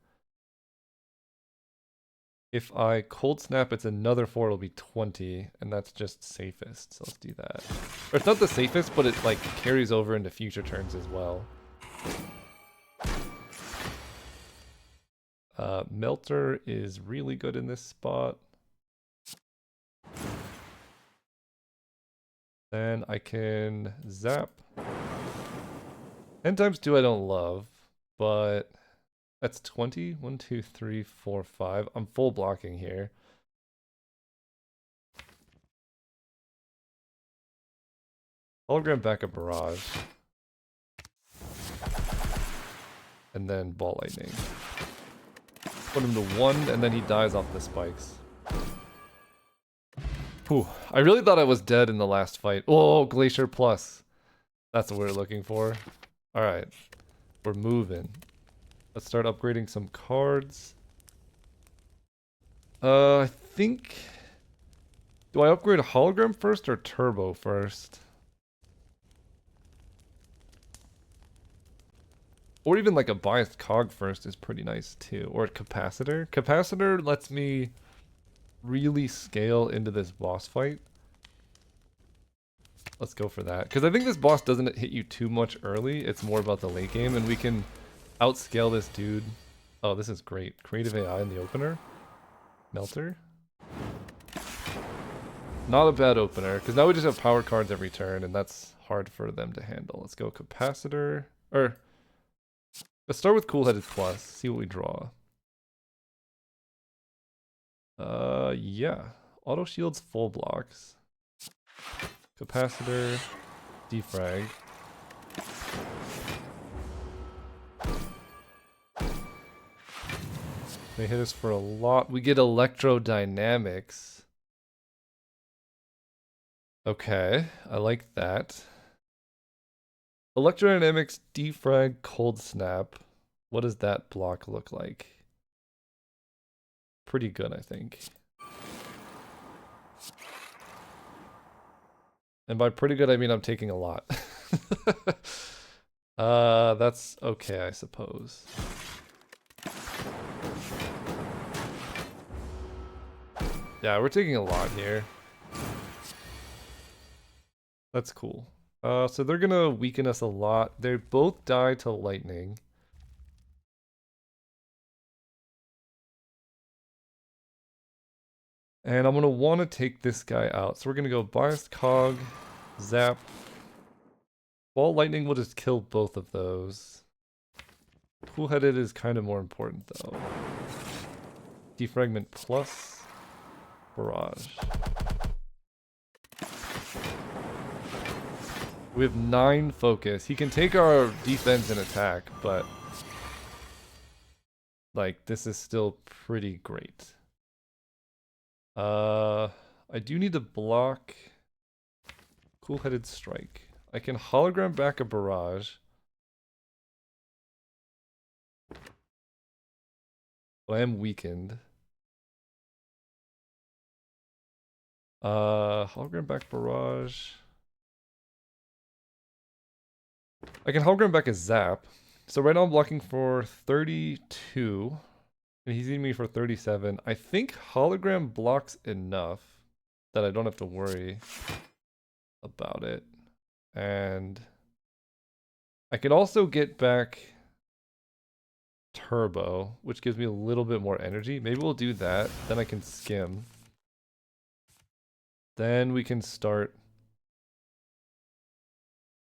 If I cold snap, it's another 4, it'll be 20, and that's just safest, so let's do that. Or it's not the safest, but it like carries over into future turns as well. Melter is really good in this spot. Then I can zap. 10 times 2 I don't love, but that's 20. 1, 2, 3, 4, 5. I'm full blocking here. Hologram backup barrage. And then ball lightning. Put him to 1 and then he dies off the spikes. Whew. I really thought I was dead in the last fight. Oh, Glacier Plus. That's what we're looking for. Alright. We're moving. Let's start upgrading some cards. I think... Do I upgrade a hologram first or turbo first? Or even like a biased cog first is pretty nice too. Or a capacitor. Capacitor lets me really scale into this boss fight. Let's go for that. Because I think this boss doesn't hit you too much early. It's more about the late game. And we can outscale this dude. Oh, this is great. Creative AI in the opener. Melter. Not a bad opener. Because now we just have power cards every turn. And that's hard for them to handle. Let's go capacitor. Or... Let's start with Cool-Headed Plus. See what we draw. Yeah. Auto shields full blocks. Capacitor. Defrag. They hit us for a lot. We get electrodynamics. Okay, I like that. Electrodynamics, defrag, cold snap. What does that block look like? Pretty good, I think. And by pretty good, I mean I'm taking a lot. That's okay, I suppose. Yeah, we're taking a lot here. That's cool. So they're gonna weaken us a lot. They both die to lightning. And I'm going to want to take this guy out. So we're going to go Biased Cog, Zap. Ball Lightning will just kill both of those. Cool-Headed is kind of more important though. Defragment plus Barrage. We have 9 focus. He can take our defense and attack, but like this is still pretty great. I do need to block Cool-Headed Strike. I can hologram back a barrage. But I am weakened. Hologram back barrage. I can hologram back a zap. So right now I'm blocking for 32. And he's eating me for 37. I think hologram blocks enough that I don't have to worry about it. And I could also get back turbo, which gives me a little bit more energy. Maybe we'll do that. Then I can skim. Then we can start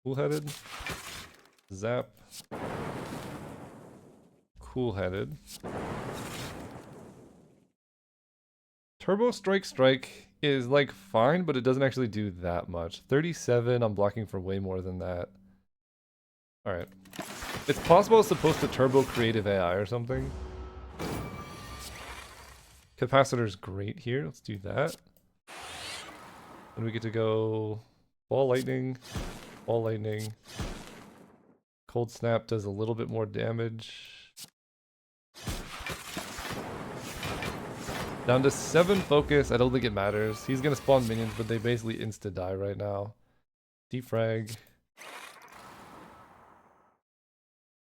Cool-Headed. Zap. Cool-Headed. Turbo Strike is like fine, but it doesn't actually do that much. 37, I'm blocking for way more than that. Alright. It's possible it's supposed to turbo creative AI or something. Capacitor's great here. Let's do that. And we get to go Ball Lightning, Ball Lightning. Cold Snap does a little bit more damage. Down to 7 focus. I don't think it matters. He's gonna spawn minions, but they basically insta-die right now. Defrag.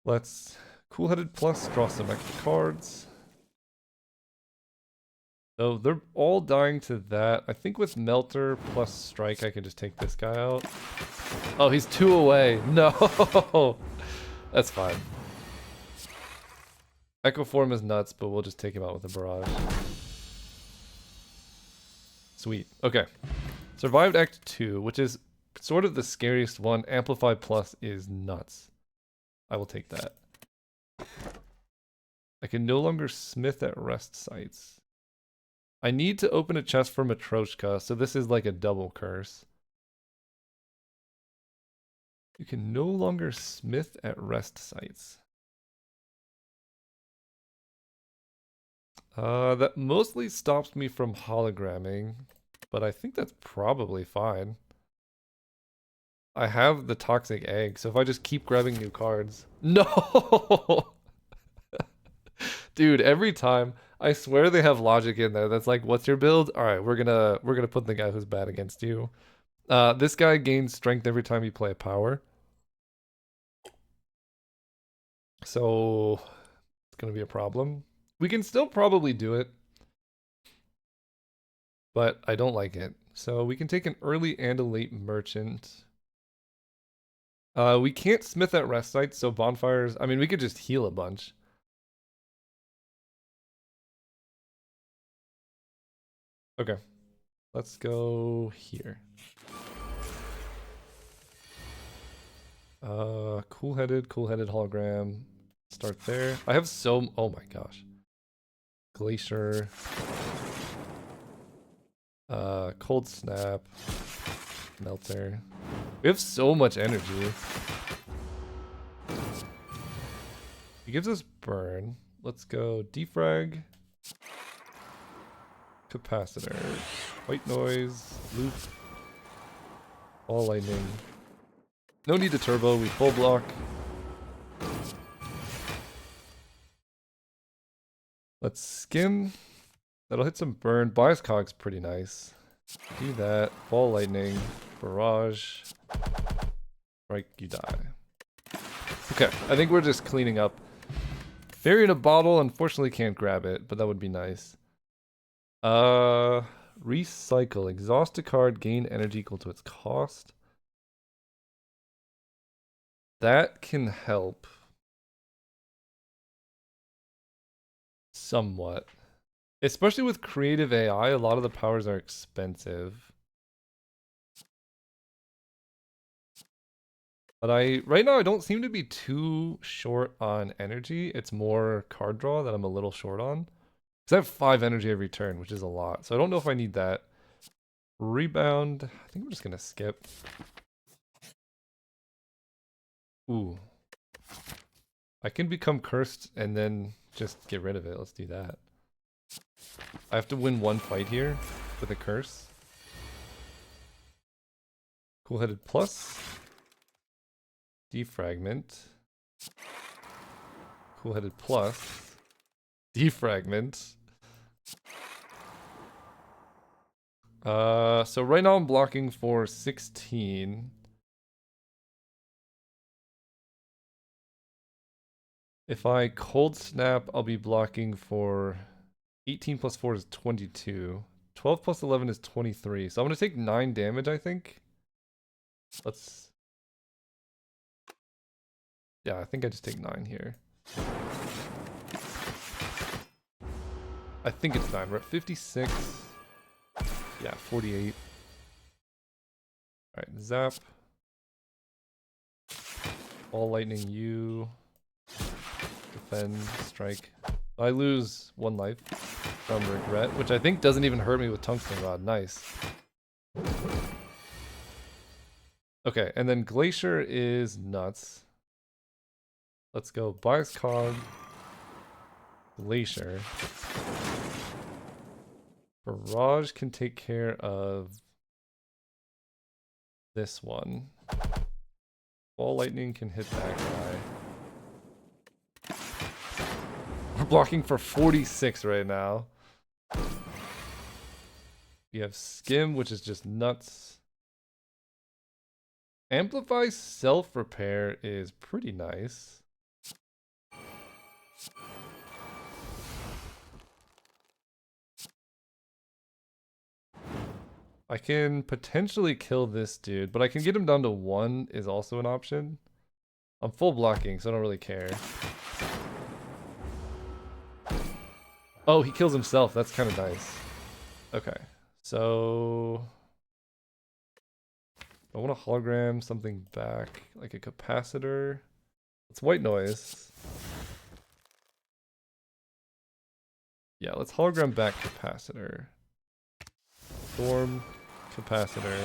Let's Cool-Headed plus draw some extra cards. So they're all dying to that. I think with Melter plus Strike, I can just take this guy out. Oh, he's 2 away. No! That's fine. Echo Form is nuts, but we'll just take him out with a barrage. Sweet. Okay. Survived Act 2, which is sort of the scariest one. Amplify plus is nuts. I will take that. I can no longer smith at rest sites. I need to open a chest for Matryoshka, so this is like a double curse. You can no longer smith at rest sites. That mostly stops me from hologramming, but I think that's probably fine. I have the toxic egg, so if I just keep grabbing new cards. No! Dude, every time, I swear they have logic in there. That's like, what's your build? Alright, we're gonna put the guy who's bad against you. This guy gains strength every time you play a power. So it's gonna be a problem. We can still probably do it, but I don't like it. So we can take an early and a late merchant. We can't smith at rest sites, so bonfires, I mean, we could just heal a bunch. Okay, let's go here. Cool-Headed hologram. Start there. I have oh my gosh. Glacier. Cold Snap. Melter. We have so much energy. He gives us burn. Let's go defrag. Capacitor. White noise. Loop. Ball lightning. No need to turbo, we full block. Let's skim. That'll hit some burn. Bias Cog's pretty nice. Do that. Ball lightning. Barrage. Strike, you die. Okay, I think we're just cleaning up. Fairy in a bottle, unfortunately can't grab it, but that would be nice. Recycle. Exhaust a card, gain energy equal to its cost. That can help. Somewhat. Especially with creative AI, a lot of the powers are expensive. But right now I don't seem to be too short on energy. It's more card draw that I'm a little short on. Because I have 5 energy every turn, which is a lot. So I don't know if I need that. Rebound. I think I'm just going to skip. Ooh. I can become cursed and then just get rid of it. Let's do that. I have to win one fight here with a curse. Cool-headed plus. Defragment. Cool-headed plus. Defragment. So right now I'm blocking for 16. If I cold snap, I'll be blocking for 18 plus 4 is 22. 12 plus 11 is 23. So I'm going to take 9 damage, I think. Yeah, I think I just take 9 here. I think it's 9. We're at 56. Yeah, 48. Alright, zap. Ball lightning you. Defend, strike. I lose 1 life from regret, which I think doesn't even hurt me with tungsten rod. Nice. Okay, and then glacier is nuts. Let's go bias cog, glacier. Barrage can take care of this one. Ball lightning can hit that guy. We're blocking for 46 right now. We have skim, which is just nuts. Amplify self-repair is pretty nice. I can potentially kill this dude, but I can get him down to 1 is also an option. I'm full blocking, so I don't really care. Oh, he kills himself. That's kind of nice. Okay, so I want to hologram something back, like a capacitor. It's white noise. Yeah, let's hologram back capacitor. Storm, capacitor,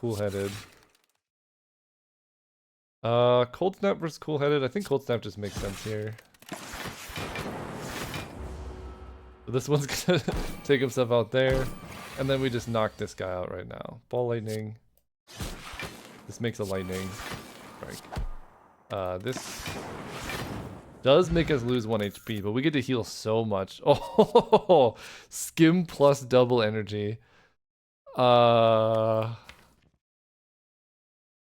cool-headed. Cold snap versus cool-headed. I think cold snap just makes sense here. So this one's gonna take himself out there, and then we just knock this guy out right now. Ball lightning. This makes a lightning strike. This does make us lose 1 HP, but we get to heal so much. Oh, skim plus double energy.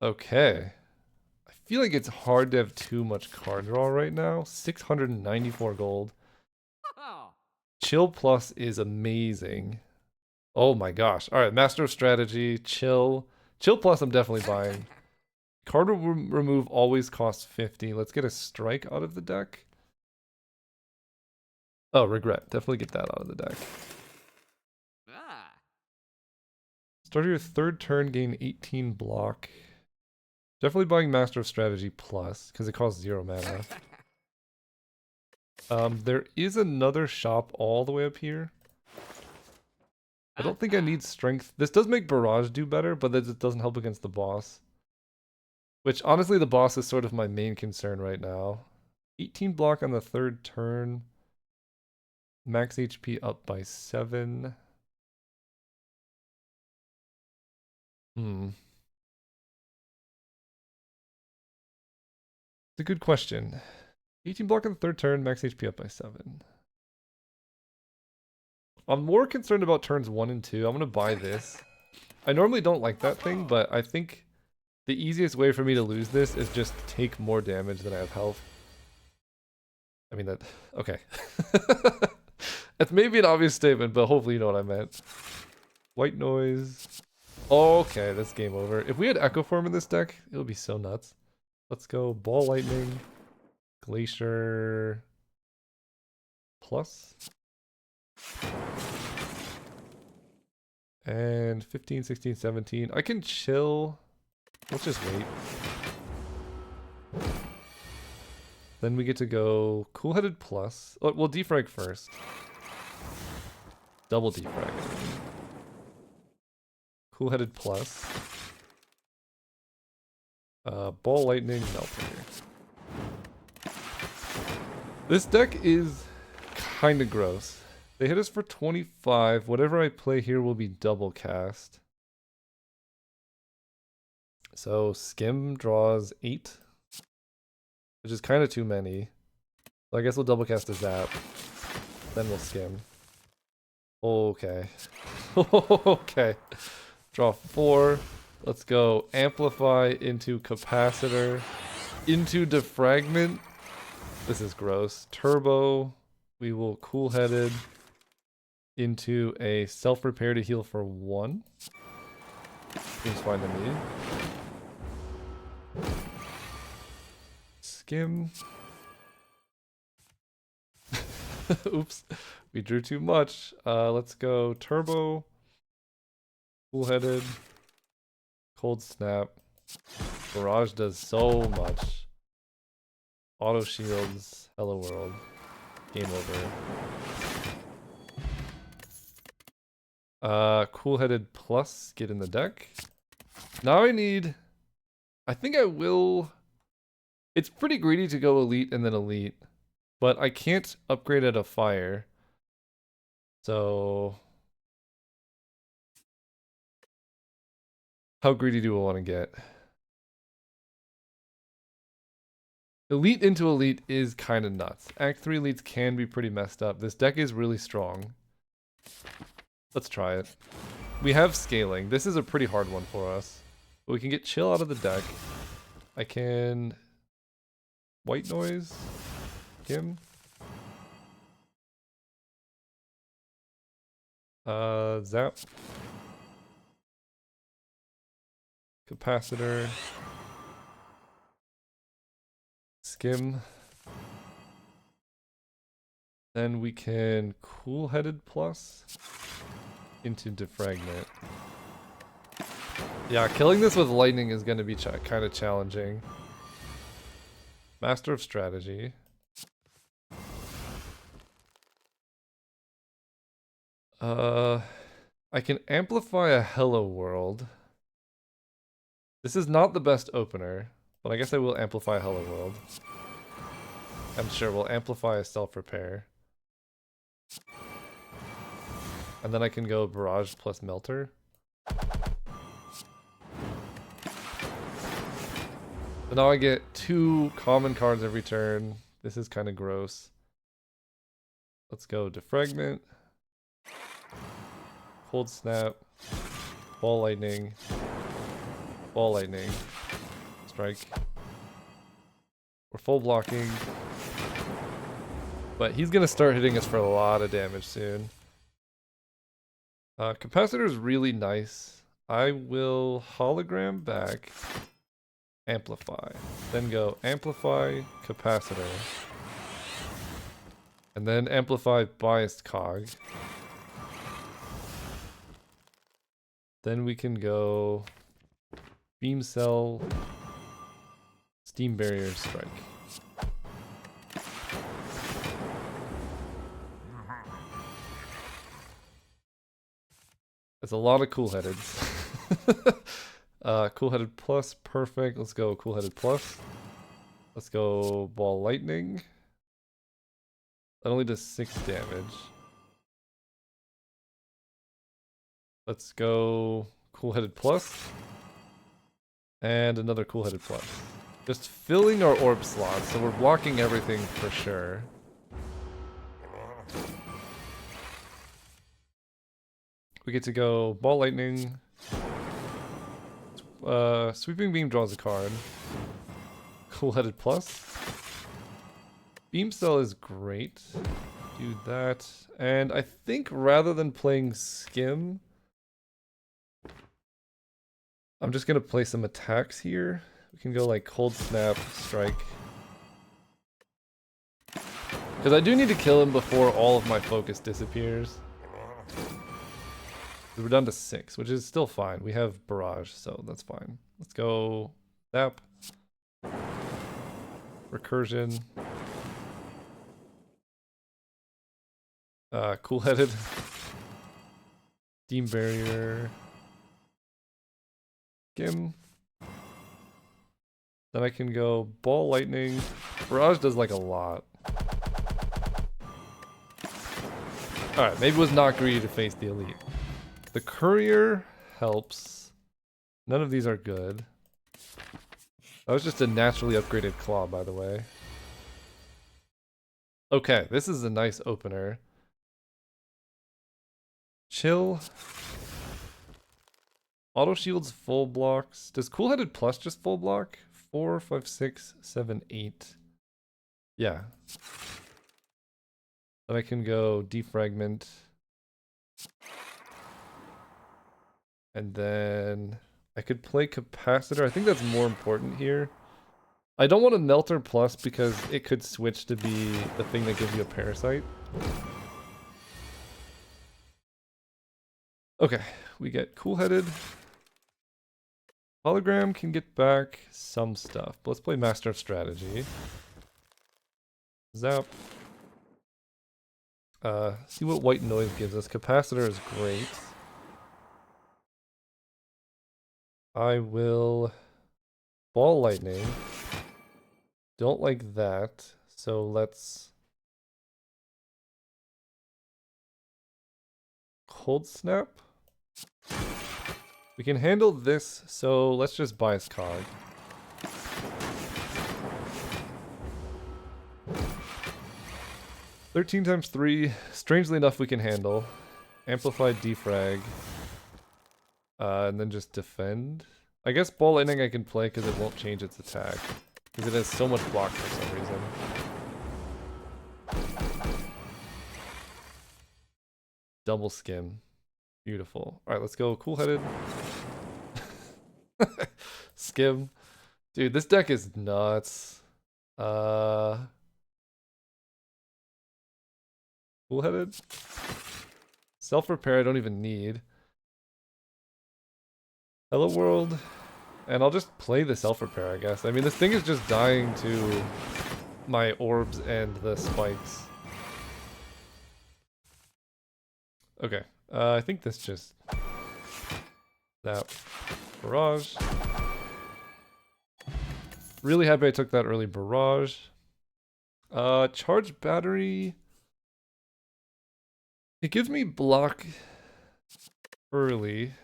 Okay. I feel like it's hard to have too much card draw right now. 694 gold. Chill plus is amazing. Oh my gosh. All right, Master of Strategy, chill. Chill plus I'm definitely buying. Card remove always costs 50. Let's get a strike out of the deck. Oh, regret. Definitely get that out of the deck. Start your 3rd turn, gain 18 block. Definitely buying Master of Strategy plus, because it costs 0 mana. There is another shop all the way up here. I don't think I need strength. This does make Barrage do better, but it doesn't help against the boss. Which, honestly, the boss is sort of my main concern right now. 18 block on the 3rd turn. Max HP up by 7. It's a good question. 18 block on the 3rd turn, max HP up by 7. I'm more concerned about turns 1 and 2. I'm going to buy this. I normally don't like that thing, but I think the easiest way for me to lose this is just take more damage than I have health. I mean, that... Okay. That's maybe an obvious statement, but hopefully you know what I meant. White noise. Okay, that's game over. If we had Echo Form in this deck, it would be so nuts. Let's go Ball Lightning, Glacier, plus. And 15, 16, 17. I can chill. Let's just wait. Then we get to go cool-headed plus. Oh, we'll defrag first. Double defrag. Cool-headed plus. Ball lightning melter. This deck is kind of gross. They hit us for 25. Whatever I play here will be double cast. So Skim draws 8, which is kind of too many. So I guess we'll double cast a Zap. Then we'll Skim. Okay. Okay. Draw 4. Let's go Amplify into Capacitor. Into Defragment. This is gross. Turbo. We will Cool-Headed into a Self-Repair to heal for 1. Seems fine to me. Skim. Oops. We drew too much. Let's go Turbo. Cool-Headed. Cold Snap. Barrage does so much. Auto shields. Hello world. Game over. Cool-Headed plus. Get in the deck. Now I need... I think I will... It's pretty greedy to go Elite and then Elite. But I can't upgrade at a Fire. So... How greedy do I want to get? Elite into Elite is kind of nuts. Act 3 Elites can be pretty messed up. This deck is really strong. Let's try it. We have scaling. This is a pretty hard one for us. But we can get chill out of the deck. I can... White noise? Kim? Zap. Capacitor. Skim. Then we can Cool-Headed plus into Defragment. Yeah, killing this with lightning is going to be kind of challenging. Master of Strategy. I can amplify a Hello World. This is not the best opener, but I guess I will amplify a Hello World. I'm sure we'll amplify a Self-Repair. And then I can go Barrage plus Melter. So now I get 2 common cards every turn. This is kind of gross. Let's go Defragment. Cold Snap. Ball Lightning. Ball Lightning. Strike. We're full blocking. But he's going to start hitting us for a lot of damage soon. Capacitor is really nice. I will Hologram back. Amplify. Then go Amplify Capacitor. And then Amplify Biased Cog. Then we can go Beam Cell, Steam Barrier, Strike. That's a lot of Cool-Headeds. Cool-Headed plus, perfect. Let's go Cool-Headed plus. Let's go Ball Lightning. That only does 6 damage. Let's go Cool-Headed plus. And another Cool-Headed plus. Just filling our orb slots, so we're blocking everything for sure. We get to go Ball Lightning. Sweeping Beam draws a card. Cool-Headed plus. Beam Cell is great. Do that. And I think rather than playing Skim, I'm just going to play some attacks here. We can go like Cold Snap, Strike. Because I do need to kill him before all of my focus disappears. We're down to 6, which is still fine. We have barrage, so that's fine. Let's go zap. Recursion. Cool-headed. Steam barrier. Skim. Then I can go ball lightning. Barrage does like a lot. Alright, maybe it was not greedy to face the elite. The courier helps. None of these are good. That was just a naturally upgraded claw, by the way. Okay, this is a nice opener. Chill. Auto shields full blocks. Does cool-headed plus just full block? 4, 5, 6, 7, 8. Yeah. Then I can go defragment. And then I could play capacitor. I think that's more important here. I don't want a melter plus because it could switch to be the thing that gives you a parasite. Okay, we get cool-headed. Hologram can get back some stuff, but let's play Master of Strategy. Zap. See what white noise gives us. Capacitor is great. I will ball lightning. Don't like that, so let's cold snap. We can handle this, so let's just bias cog. $13 times 3, strangely enough we can handle. Amplified defrag. And then just defend. I guess ball lightning I can play because it won't change its attack. Because it has so much block for some reason. Double skim. Beautiful. Alright, let's go cool-headed. Skim. Dude, this deck is nuts. Cool-headed. Self-repair I don't even need. Hello world. And I'll just play the self-repair, I guess. I mean, this thing is just dying to my orbs and the spikes. Okay. I think this just... that. Barrage. Really happy I took that early barrage. Charge battery. It gives me block early,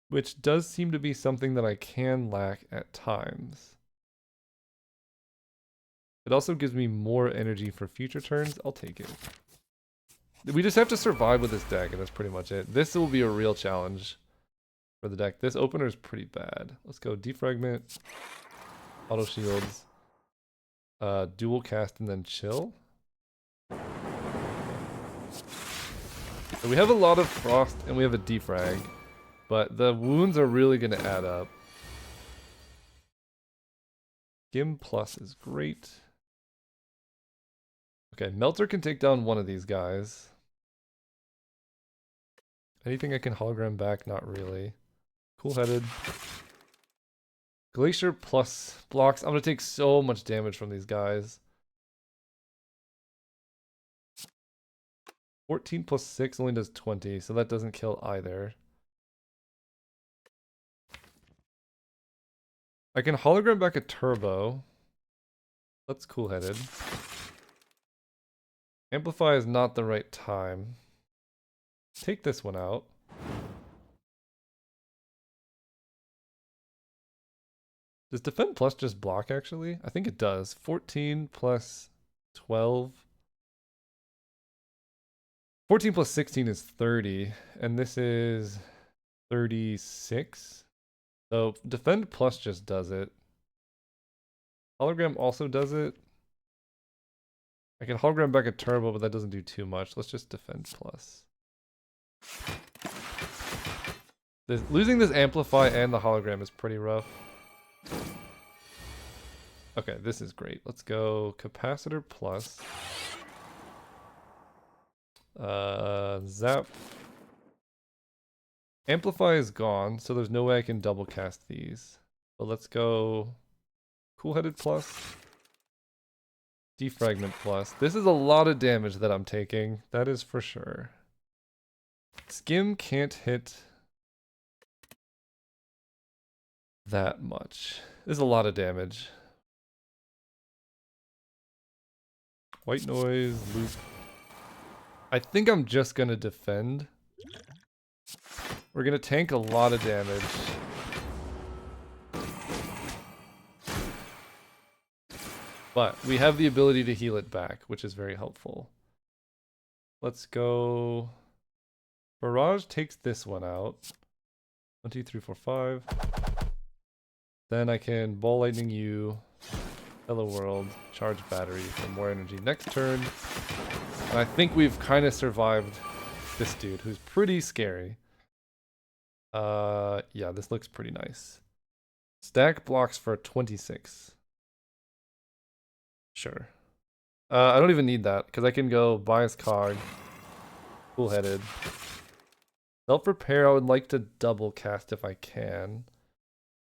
which does seem to be something that I can lack at times. It also gives me more energy for future turns. I'll take it. We just have to survive with this deck, and that's pretty much it. This will be a real challenge for the deck. This opener is pretty bad. Let's go defragment, auto shields, dual cast, and then chill. So we have a lot of frost, and we have a defrag, but the wounds are really going to add up. Skim plus is great. Okay, Melter can take down one of these guys. Anything I can hologram back? Not really. Cool-headed. Glacier plus blocks. I'm going to take so much damage from these guys. 14 plus 6 only does 20, so that doesn't kill either. I can hologram back a turbo. That's cool-headed. Amplify is not the right time. Take this one out. Does defend plus just block actually? I think it does. 14 plus 12. 14 plus 16 is 30, and this is 36. So defend plus just does it. Hologram also does it. I can hologram back a turbo, but that doesn't do too much. Let's just defend plus. Losing this amplify and the hologram is pretty rough. Okay, this is great. Let's go capacitor plus. Zap. Amplify is gone, so there's no way I can double cast these. But let's go Cool-Headed plus, Defragment plus. This is a lot of damage that I'm taking, that is for sure. Skim can't hit that much. This is a lot of damage. White noise, loop. I think I'm just gonna defend. We're gonna tank a lot of damage. But we have the ability to heal it back, which is very helpful. Let's go. Barrage takes this one out. 1, 2, 3, 4, 5. Then I can Ball Lightning you. Hello World. Charge Battery for more energy next turn. And I think we've kind of survived this dude, who's pretty scary. Yeah, this looks pretty nice. Stack blocks for 26. Sure. I don't even need that, because I can go Bias Cog. Cool-Headed. Self-Repair I would like to double cast if I can.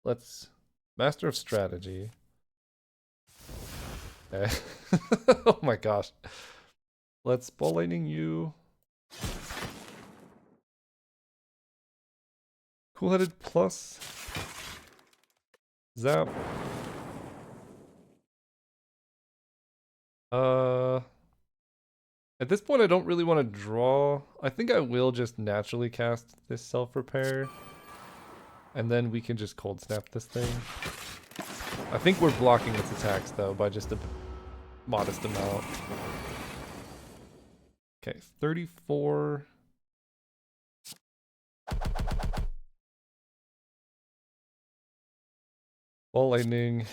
Let's... Master of Strategy. Okay. Oh my gosh. Let's Ball Lightning you. Cool-Headed plus. Zap. At this point I don't really want to draw. I think I will just naturally cast this self-repair. And then we can just cold snap this thing. I think we're blocking its attacks though by just a modest amount. Okay, 34. Ball Lightning.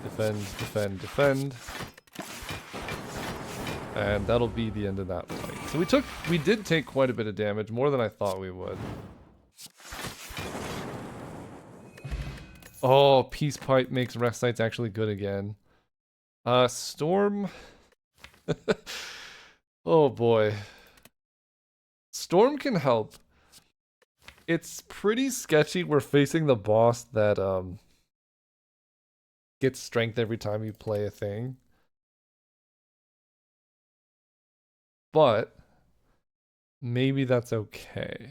Defend, defend, defend. And that'll be the end of that fight. So we did take quite a bit of damage, more than I thought we would. Oh, Peace Pipe makes Rest Sites actually good again. Storm. Oh boy. Storm can help. It's pretty sketchy. We're facing the boss that gets strength every time you play a thing. But maybe that's okay.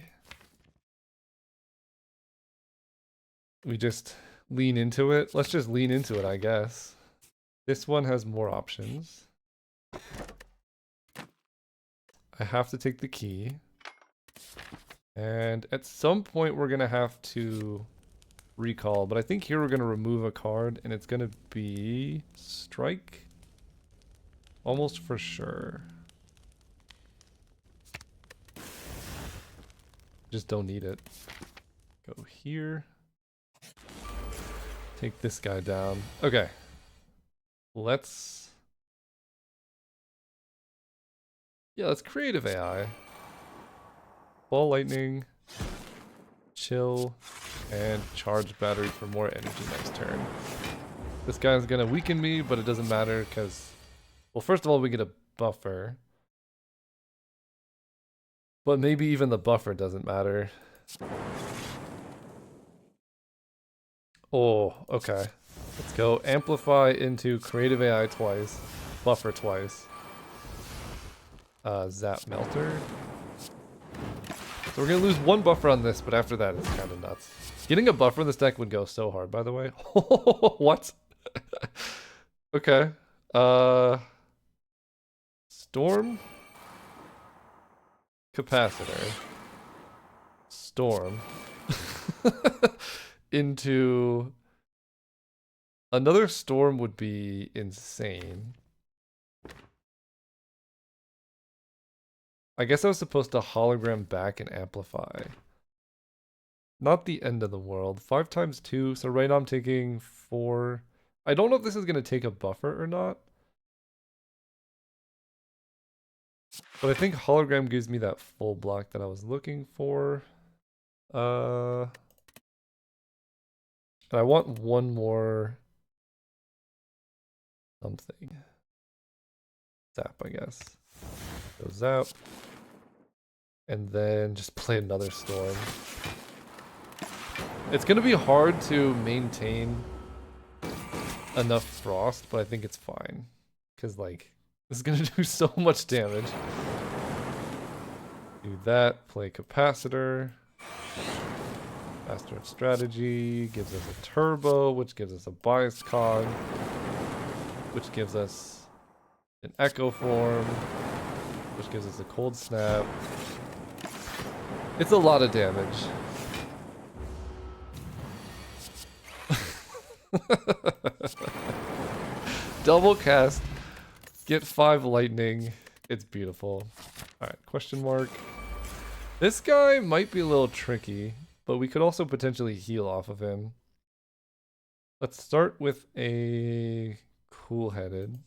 We just lean into it. Let's just lean into it, I guess. This one has more options. I have to take the key. And at some point we're going to have to recall. But I think here we're going to remove a card. And it's going to be Strike. Almost for sure. Just don't need it. Go here. Take this guy down. Okay. Let's... Yeah, let's creative AI. Ball Lightning. Chill. And charge battery for more energy next turn. This guy's gonna weaken me, but it doesn't matter because... Well, first of all, we get a buffer. But maybe even the buffer doesn't matter. Oh, okay. Let's go amplify into creative AI twice. Buffer twice. Zap Melter. So we're gonna lose one buffer on this, but after that it's kind of nuts. Getting a buffer in this deck would go so hard, by the way. What? Okay. Storm. Capacitor. Storm. Into... Another storm would be insane. I guess I was supposed to hologram back and amplify. Not the end of the world. 5 times 2, so right now I'm taking 4. I don't know if this is going to take a buffer or not. But I think hologram gives me that full block that I was looking for. And I want one more something. Zap, I guess. So zap. And then just play another storm. It's gonna be hard to maintain enough frost, but I think it's fine. Because, like, this is gonna do so much damage. Do that, play capacitor. Faster strategy gives us a turbo, which gives us a biased cog, which gives us an echo form, which gives us a cold snap. It's a lot of damage. Double cast, get 5 lightning. It's beautiful. Alright, question mark. This guy might be a little tricky, but we could also potentially heal off of him. Let's start with a cool-headed.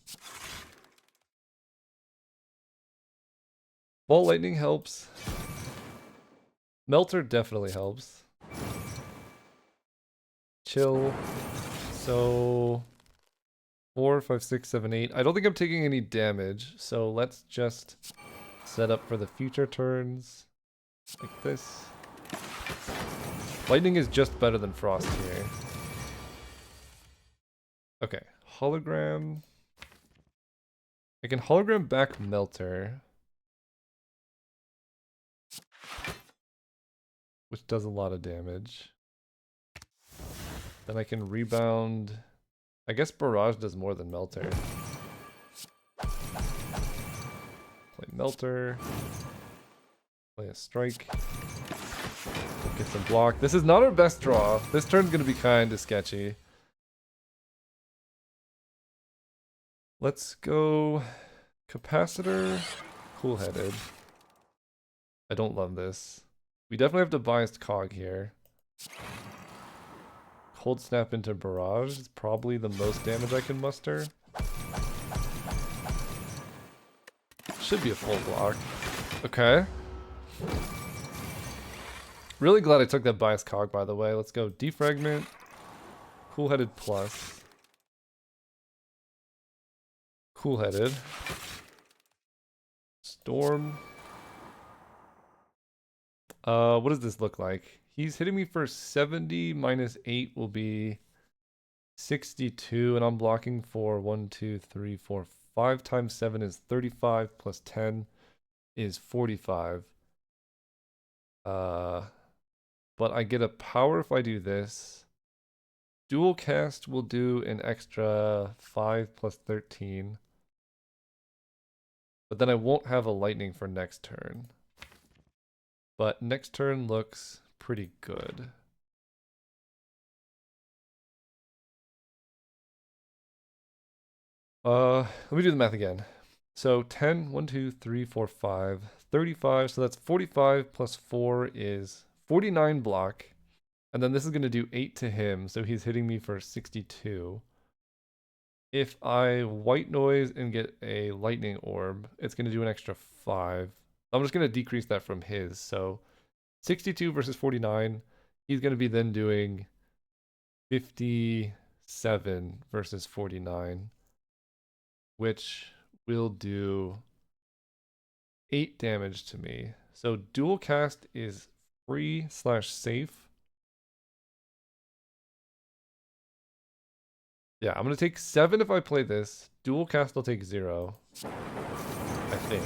Ball lightning helps. Melter definitely helps. Chill. So 4, 5, 6, 7, 8. I don't think I'm taking any damage, so let's just set up for the future turns like this. Lightning is just better than frost here. Okay, hologram. I can hologram back Melter, which does a lot of damage. Then I can rebound. I guess Barrage does more than Melter. Play Melter. Play a strike. Get some block. This is not our best draw. This turn's gonna be kinda sketchy. Let's go capacitor, cool-headed. I don't love this. We definitely have to biased cog here. Cold snap into barrage is probably the most damage I can muster. Should be a full block. Okay. Really glad I took that biased cog, by the way. Let's go defragment, cool-headed plus. Cool-headed. Storm. What does this look like? He's hitting me for 70 minus 8 will be 62, and I'm blocking for 1, 2, 3, 4, 5 times 7 is 35 plus 10 is 45. But I get a power if I do this. Dual cast will do an extra 5 plus 13. But then I won't have a lightning for next turn. But next turn looks pretty good. Let me do the math again. So 10, 1, 2, 3, 4, 5, 35. So that's 45 plus 4 is 49 block. And then this is going to do 8 to him. So he's hitting me for 62. If I white noise and get a lightning orb, it's going to do an extra 5. I'm just going to decrease that from his. So 62 versus 49. He's going to be then doing 57 versus 49, which will do 8 damage to me. So dual cast is free/safe. Yeah, I'm going to take 7 if I play this. Dual cast will take 0. I think.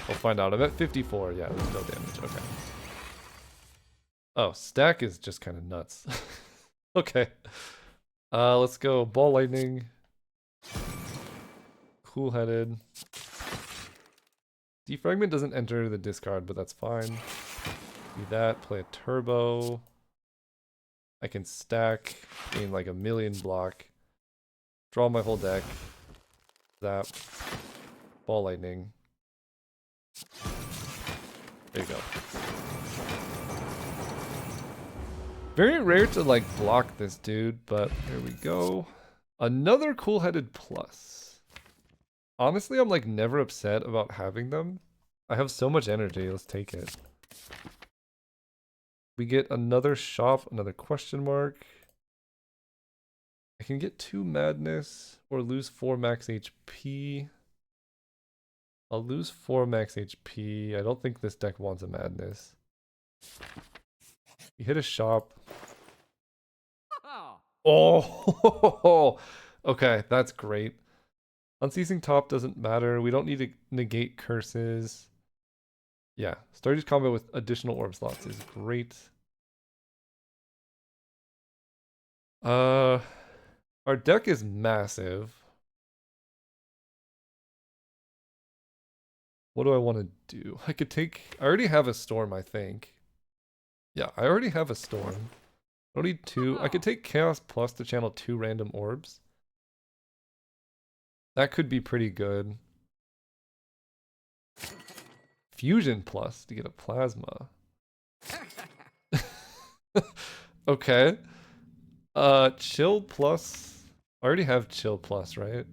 We'll find out. I'm at 54. Yeah, there's no damage. Okay. Oh, stack is just kind of nuts. Okay. Let's go ball lightning. Cool-headed. Defragment doesn't enter the discard, but that's fine. Do that. Play a turbo. I can stack in like a million block. Draw my whole deck. Zap. Ball lightning. There you go. Very rare to like block this dude, but there we go. Another cool-headed plus. Honestly, I'm like never upset about having them. I have so much energy. Let's take it. We get another shop, another question mark. I can get 2 madness or lose 4 max HP. I'll lose 4 max HP. I don't think this deck wants a madness. We hit a shop. Oh, okay, that's great. Unceasing top doesn't matter. We don't need to negate curses. Yeah, Stardew combo with additional orb slots is great. Our deck is massive. What do I want to do? I already have a storm, I think. Yeah, I already have a storm. I don't need 2. I could take Chaos Plus to channel 2 random orbs. That could be pretty good. Fusion Plus to get a Plasma. Okay. Chill Plus. I already have Chill Plus, right?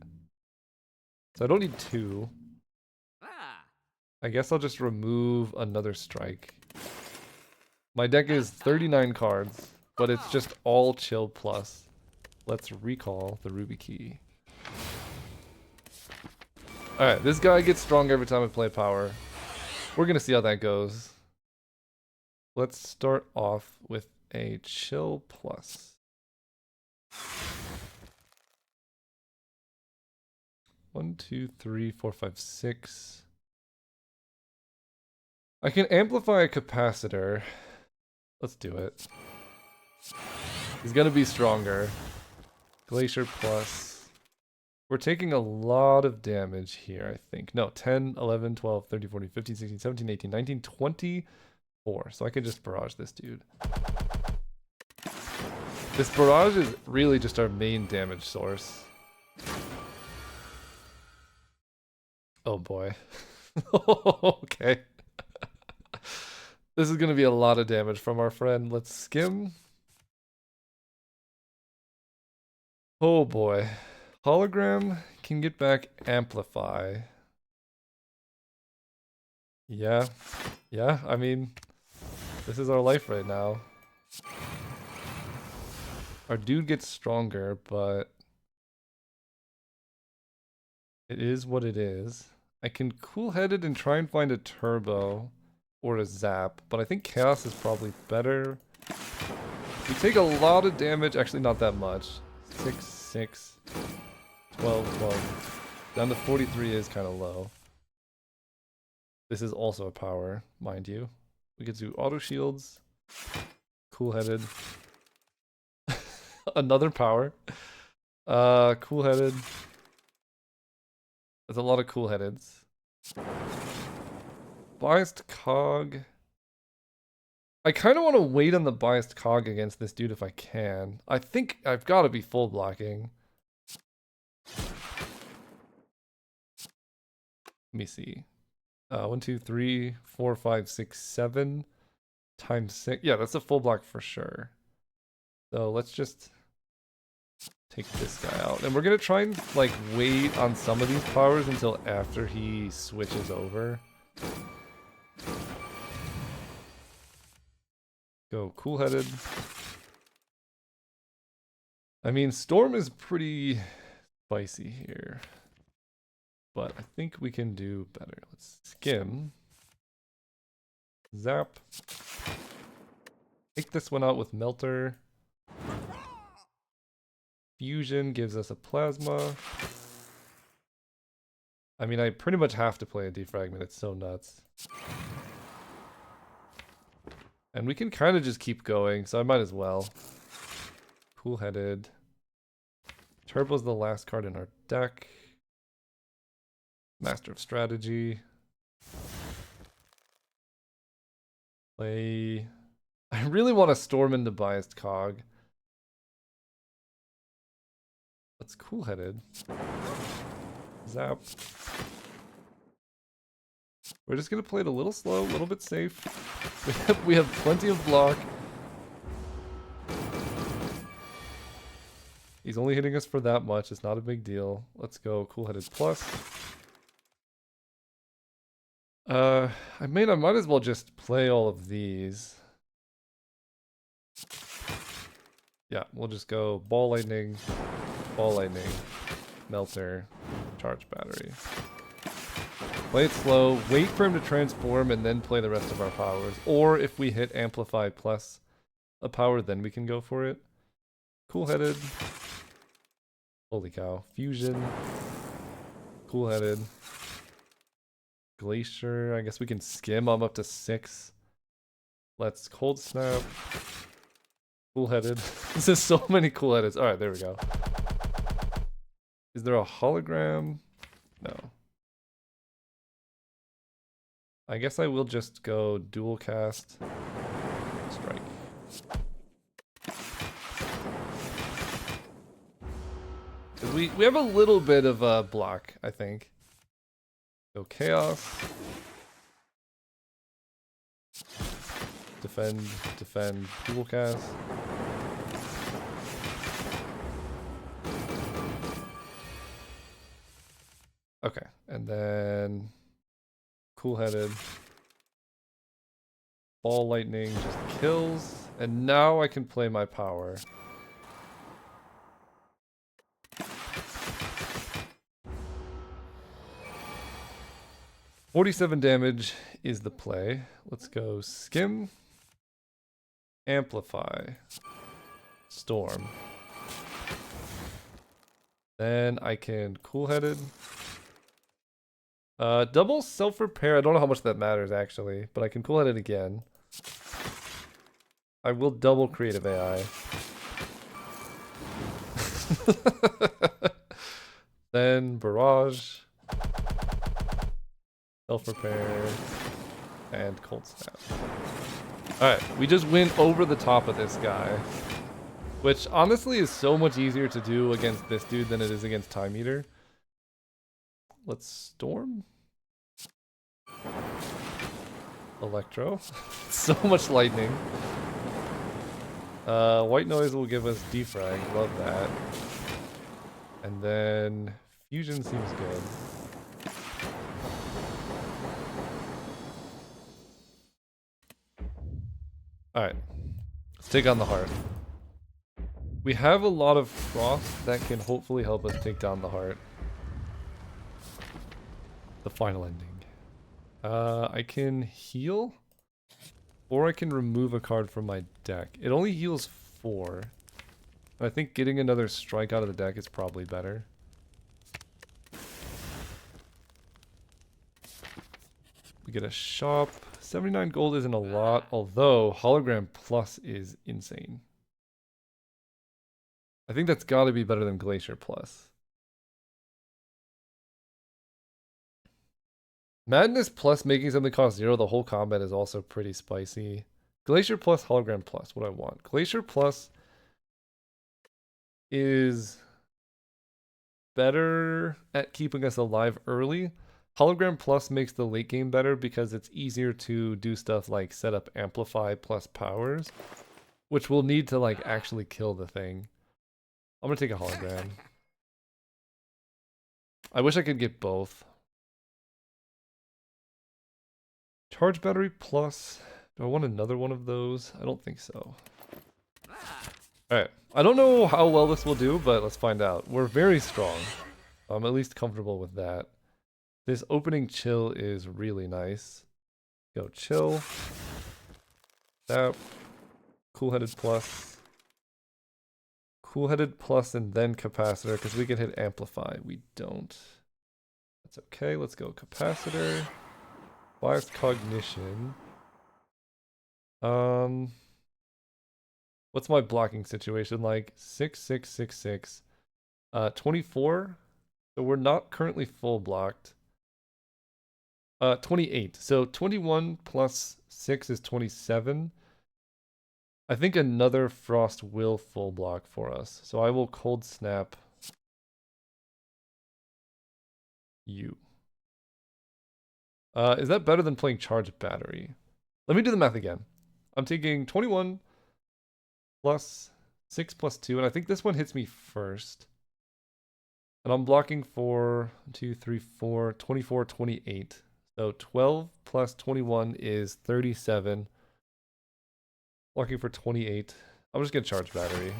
So I don't need 2. I guess I'll just remove another strike. My deck is 39 cards, but it's just all Chill Plus. Let's recall the Ruby Key. Alright, this guy gets stronger every time I play power. We're gonna see how that goes. Let's start off with a Chill Plus. 1, 2, 3, 4, 5, 6. I can amplify a capacitor. Let's do it. He's gonna be stronger. Glacier Plus. We're taking a lot of damage here, I think. No, 10, 11, 12, 13, 14, 15, 16, 17, 18, 19, 24. So I can just barrage this dude. This barrage is really just our main damage source. Oh boy. Okay. This is going to be a lot of damage from our friend. Let's skim. Oh boy. Hologram can get back Amplify. Yeah. Yeah, I mean, this is our life right now. Our dude gets stronger, but it is what it is. I can cool-headed and try and find a turbo or a zap, but I think chaos is probably better. We take a lot of damage, actually not that much. 6, 6, 12, 12. Down to 43 is kind of low. This is also a power, mind you. We could do auto shields. Cool-headed. Another power. Cool-headed. There's a lot of cool-headeds. Biased Cog. I kind of want to wait on the Biased Cog against this dude if I can. I think I've got to be full blocking. Let me see. 1, 2, 3, 4, 5, 6, 7 times 6. Yeah, that's a full block for sure. So let's just take this guy out. And we're going to try and like wait on some of these powers until after he switches over. Go cool-headed. I mean, Storm is pretty spicy here. But I think we can do better. Let's skim. Zap. Take this one out with Melter. Fusion gives us a Plasma. I mean, I pretty much have to play a Defragment. It's so nuts. And we can kind of just keep going, so I might as well. Cool-headed. Turbo's the last card in our deck. Master of Strategy. Play. I really want to storm into Biased Cog. That's cool-headed. Zap. We're just gonna play it a little slow, a little bit safe. We have plenty of block. He's only hitting us for that much. It's not a big deal. Let's go cool-headed plus. I might as well just play all of these. Yeah, we'll just go ball lightning, melter, charge battery. Play it slow, wait for him to transform, and then play the rest of our powers. Or if we hit Amplify plus a power, then we can go for it. Cool-headed. Holy cow. Fusion. Cool-headed. Glacier. I guess we can skim. I'm up to 6. Let's Cold Snap. Cool-headed. This is so many cool-headeds. Alright, there we go. Is there a hologram? No. I guess I will just go dual cast. Strike. We have a little bit of a block, I think. Go chaos. Defend, defend, dual cast. Okay, and then cool-headed. Ball lightning just kills. And now I can play my power. $47 damage is the play. Let's go skim. Amplify. Storm. Then I can cool-headed. Double self-repair. I don't know how much that matters actually, but I can cool-headed again. I will double creative AI. Then barrage. Self-repair. And cold snap. Alright, we just went over the top of this guy. Which honestly is so much easier to do against this dude than it is against Time Eater. Let's storm. Electro. So much lightning. White noise will give us defrag. Love that. And then fusion seems good. Alright. Let's take on the heart. We have a lot of frost that can hopefully help us take down the heart. The final ending. I can heal, or I can remove a card from my deck. It only heals 4. I think getting another strike out of the deck is probably better. We get a shop. 79 gold isn't a lot, although hologram plus is insane. I think that's got to be better than glacier plus. Madness plus making something cost 0 the whole combat is also pretty spicy. Glacier plus, hologram plus, what I want. Glacier plus is better at keeping us alive early. Hologram plus makes the late game better because it's easier to do stuff like set up amplify plus powers, which we'll need to like actually kill the thing. I'm gonna take a hologram. I wish I could get both. Charge battery plus. Do I want another one of those? I don't think so. Alright. I don't know how well this will do, but let's find out. We're very strong. I'm at least comfortable with that. This opening chill is really nice. Go chill. Tap. Cool-headed plus. Cool-headed plus and then capacitor, because we can hit amplify. We don't. That's okay. Let's go capacitor. Biased cognition. What's my blocking situation like? 6, 6, 6, 6. 24. So we're not currently full blocked. 28. So 21 plus 6 is 27. I think another frost will full block for us. So I will cold snap you. Is that better than playing charge battery? Let me do the math again. I'm taking 21 plus 6 plus 2, and I think this one hits me first. And I'm blocking for 2, 3, 4, 24, 28. So 12 plus 21 is 37. Blocking for 28. I'm just gonna charge battery.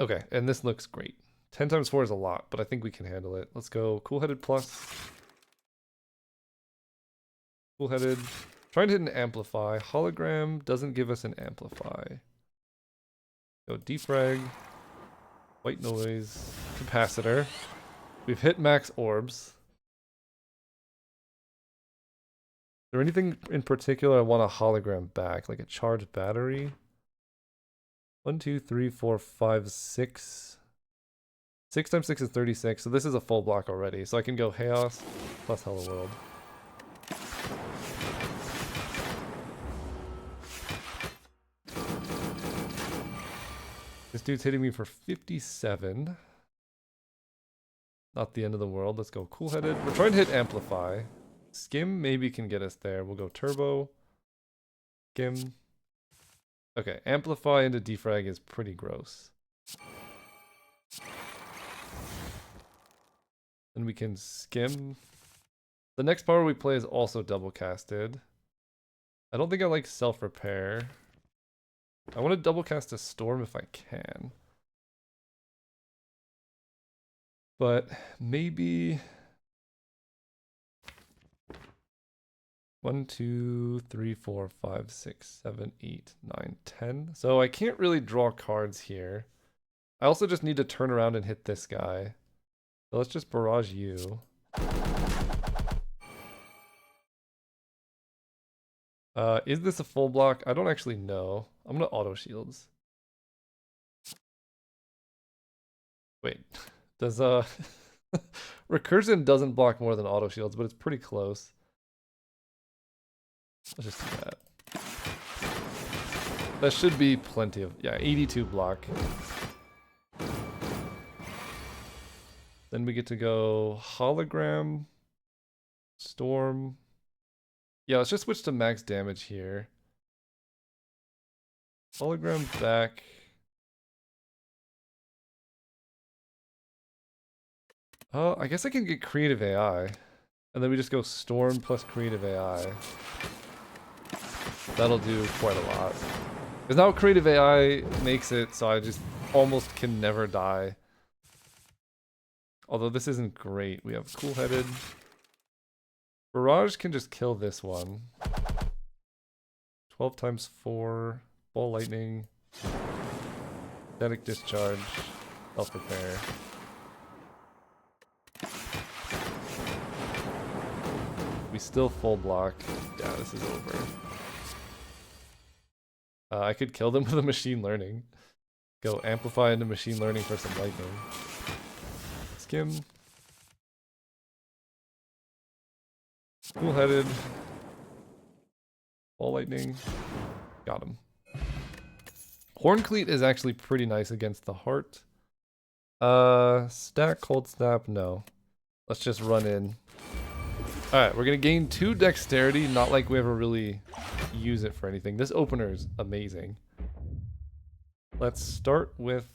Okay, and this looks great. 10 times 4 is a lot, but I think we can handle it. Let's go cool-headed plus. Cool-headed. Trying to hit an amplify. Hologram doesn't give us an amplify. Go defrag. White noise. Capacitor. We've hit max orbs. Is there anything in particular I want a hologram back? Like a charged battery? 1, 2, 3, 4, 5, 6. 6 times 6 is 36, so this is a full block already. So I can go Chaos plus Hello World. This dude's hitting me for 57. Not the end of the world. Let's go cool-headed. We're trying to hit Amplify. Skim maybe can get us there. We'll go Turbo. Skim. Okay, Amplify into Defrag is pretty gross. Then we can Skim. The next power we play is also double casted. I don't think I like Self-Repair. I want to double cast a Storm if I can. But maybe 1, 2, 3, 4, 5, 6, 7, 8, 9, 10. So I can't really draw cards here. I also just need to turn around and hit this guy. So let's just barrage you. Is this a full block? I don't actually know. I'm gonna auto shields. Wait, does recursion doesn't block more than auto shields, but it's pretty close. Let's just do that. That should be plenty of, yeah, 82 block. Then we get to go hologram, storm. Yeah, let's just switch to max damage here. Hologram back. Oh, I guess I can get creative AI. And then we just go storm plus creative AI. That'll do quite a lot. Because now creative AI makes it so I just almost can never die. Although this isn't great. We have cool-headed. Barrage can just kill this one. 12 times 4. Ball lightning. Static discharge. Self-repair. We still full block. Yeah, this is over. I could kill them with a machine learning. Go amplify into machine learning for some lightning. Skim. Cool-headed. Ball lightning. Got him. Horncleat is actually pretty nice against the heart. Stack, cold snap, no. Let's just run in. Alright, we're gonna gain 2 dexterity, not like we ever really use it for anything. This opener is amazing. Let's start with...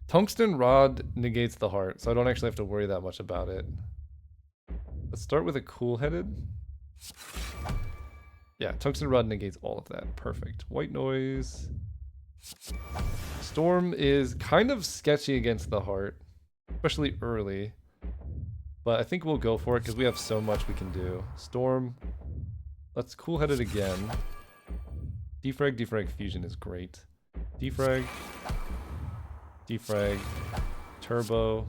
Tungsten Rod negates the heart, so I don't actually have to worry that much about it. Let's start with a cool-headed. Yeah, Tungsten Rod negates all of that. Perfect. White noise. Storm is kind of sketchy against the heart, especially early. But I think we'll go for it because we have so much we can do. Storm. Let's cool-headed again. Defrag, defrag, fusion is great. Defrag. Defrag. Turbo.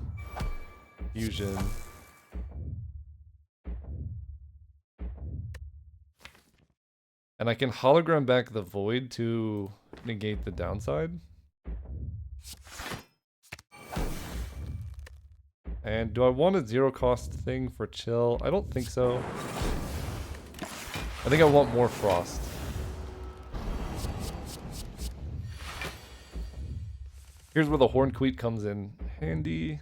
Fusion. And I can hologram back the void to negate the downside. And do I want a zero cost thing for chill? I don't think so. I think I want more frost. Here's where the Horncleat comes in handy.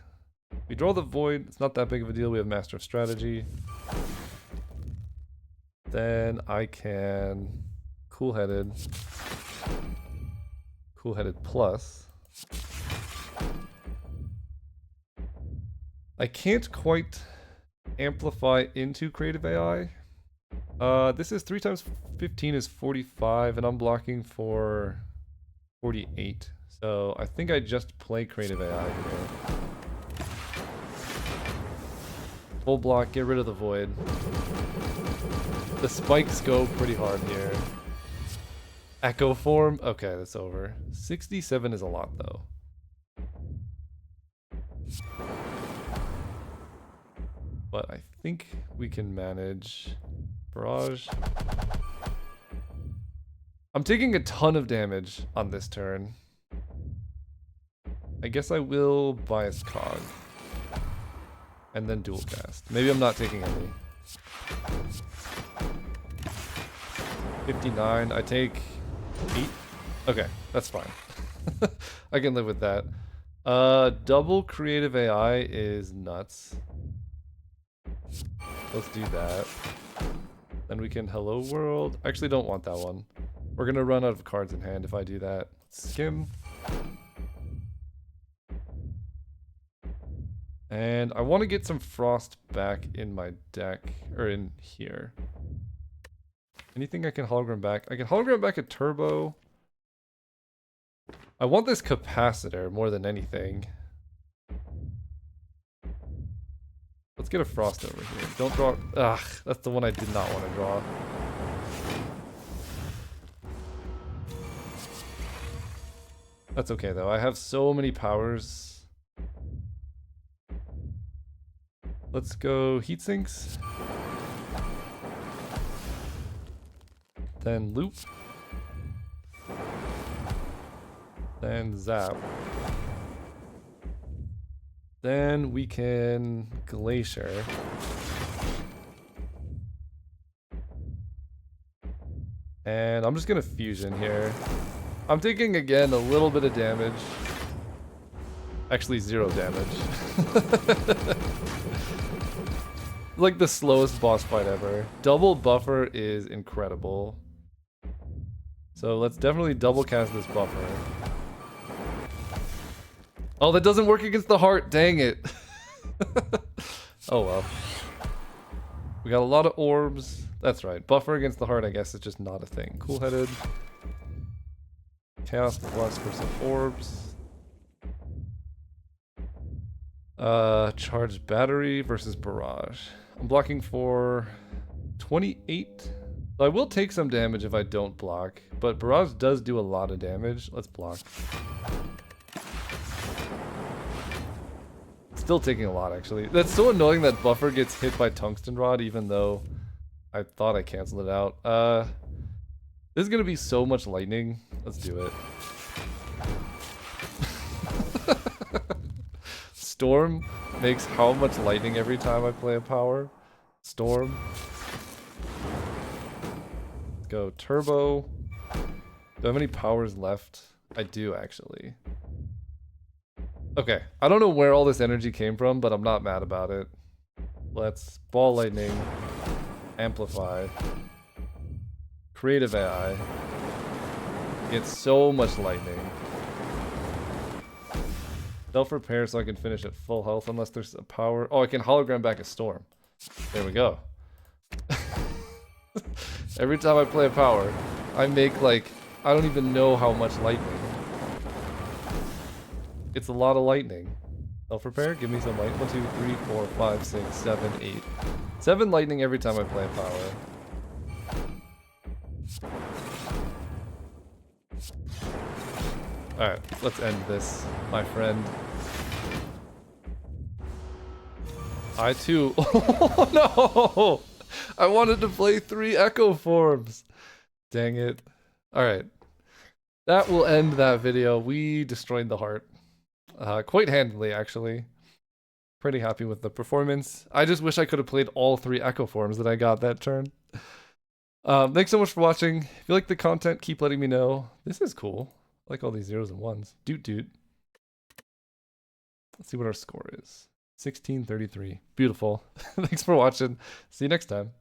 We draw the void. It's not that big of a deal. We have Master of Strategy. Then I can cool-headed. Cool-headed plus. I can't quite amplify into creative AI. This is 3 times 15 is 45, and I'm blocking for 48. So I think I just play creative AI here. Full block, get rid of the void. The spikes go pretty hard here. Echo form? Okay, that's over. 67 is a lot though. But I think we can manage. Barrage. I'm taking a ton of damage on this turn. I guess I will bias cog. And then dual cast. Maybe I'm not taking any. 59. I take 8. Okay, that's fine. I can live with that. Double creative AI is nuts. Let's do that. Then we can hello world. I actually don't want that one. We're gonna run out of cards in hand if I do that. Skim. And I want to get some frost back in my deck, or in here. Anything I can hologram back? I can hologram back a turbo. I want this capacitor more than anything. Let's get a frost over here. Don't draw. Ugh, that's the one I did not want to draw. That's okay though. I have so many powers. Let's go heat sinks. Then loop. Then zap. Then we can glacier. And I'm just gonna fusion here. I'm taking again a little bit of damage. Actually 0 damage. Like the slowest boss fight ever. Double buffer is incredible. So let's definitely double cast this buffer. Oh, that doesn't work against the heart. Dang it. Oh well. We got a lot of orbs. That's right. Buffer against the heart, I guess, is just not a thing. Cool-headed. Chaos plus for some orbs. Charged battery versus barrage. I'm blocking for 28. So I will take some damage if I don't block, but barrage does do a lot of damage. Let's block. Still taking a lot, actually. That's so annoying that buffer gets hit by tungsten rod, even though I thought I canceled it out. This is gonna be so much lightning. Let's do it. Storm makes how much lightning every time I play a power? Storm. Let's go turbo. Do I have any powers left? I do, actually. Okay, I don't know where all this energy came from, but I'm not mad about it. Let's ball lightning, amplify, creative AI. Get so much lightning. Self-repair so I can finish at full health unless there's a power. Oh, I can hologram back a storm. There we go. Every time I play a power, I make like, I don't even know how much lightning. It's a lot of lightning. Self-repair, give me some light. 1, 2, 3, 4, 5, 6, 7, 8. 7 lightning every time I play a power. Alright, let's end this, my friend. I too. Oh no! I wanted to play 3 echo forms. Dang it. Alright. That will end that video. We destroyed the heart. Quite handily, actually. Pretty happy with the performance. I just wish I could have played all 3 echo forms that I got that turn. Thanks so much for watching. If you like the content, keep letting me know. This is cool. I like all these 0s and 1s. Doot. Let's see what our score is. 1633. Beautiful. Thanks for watching. See you next time.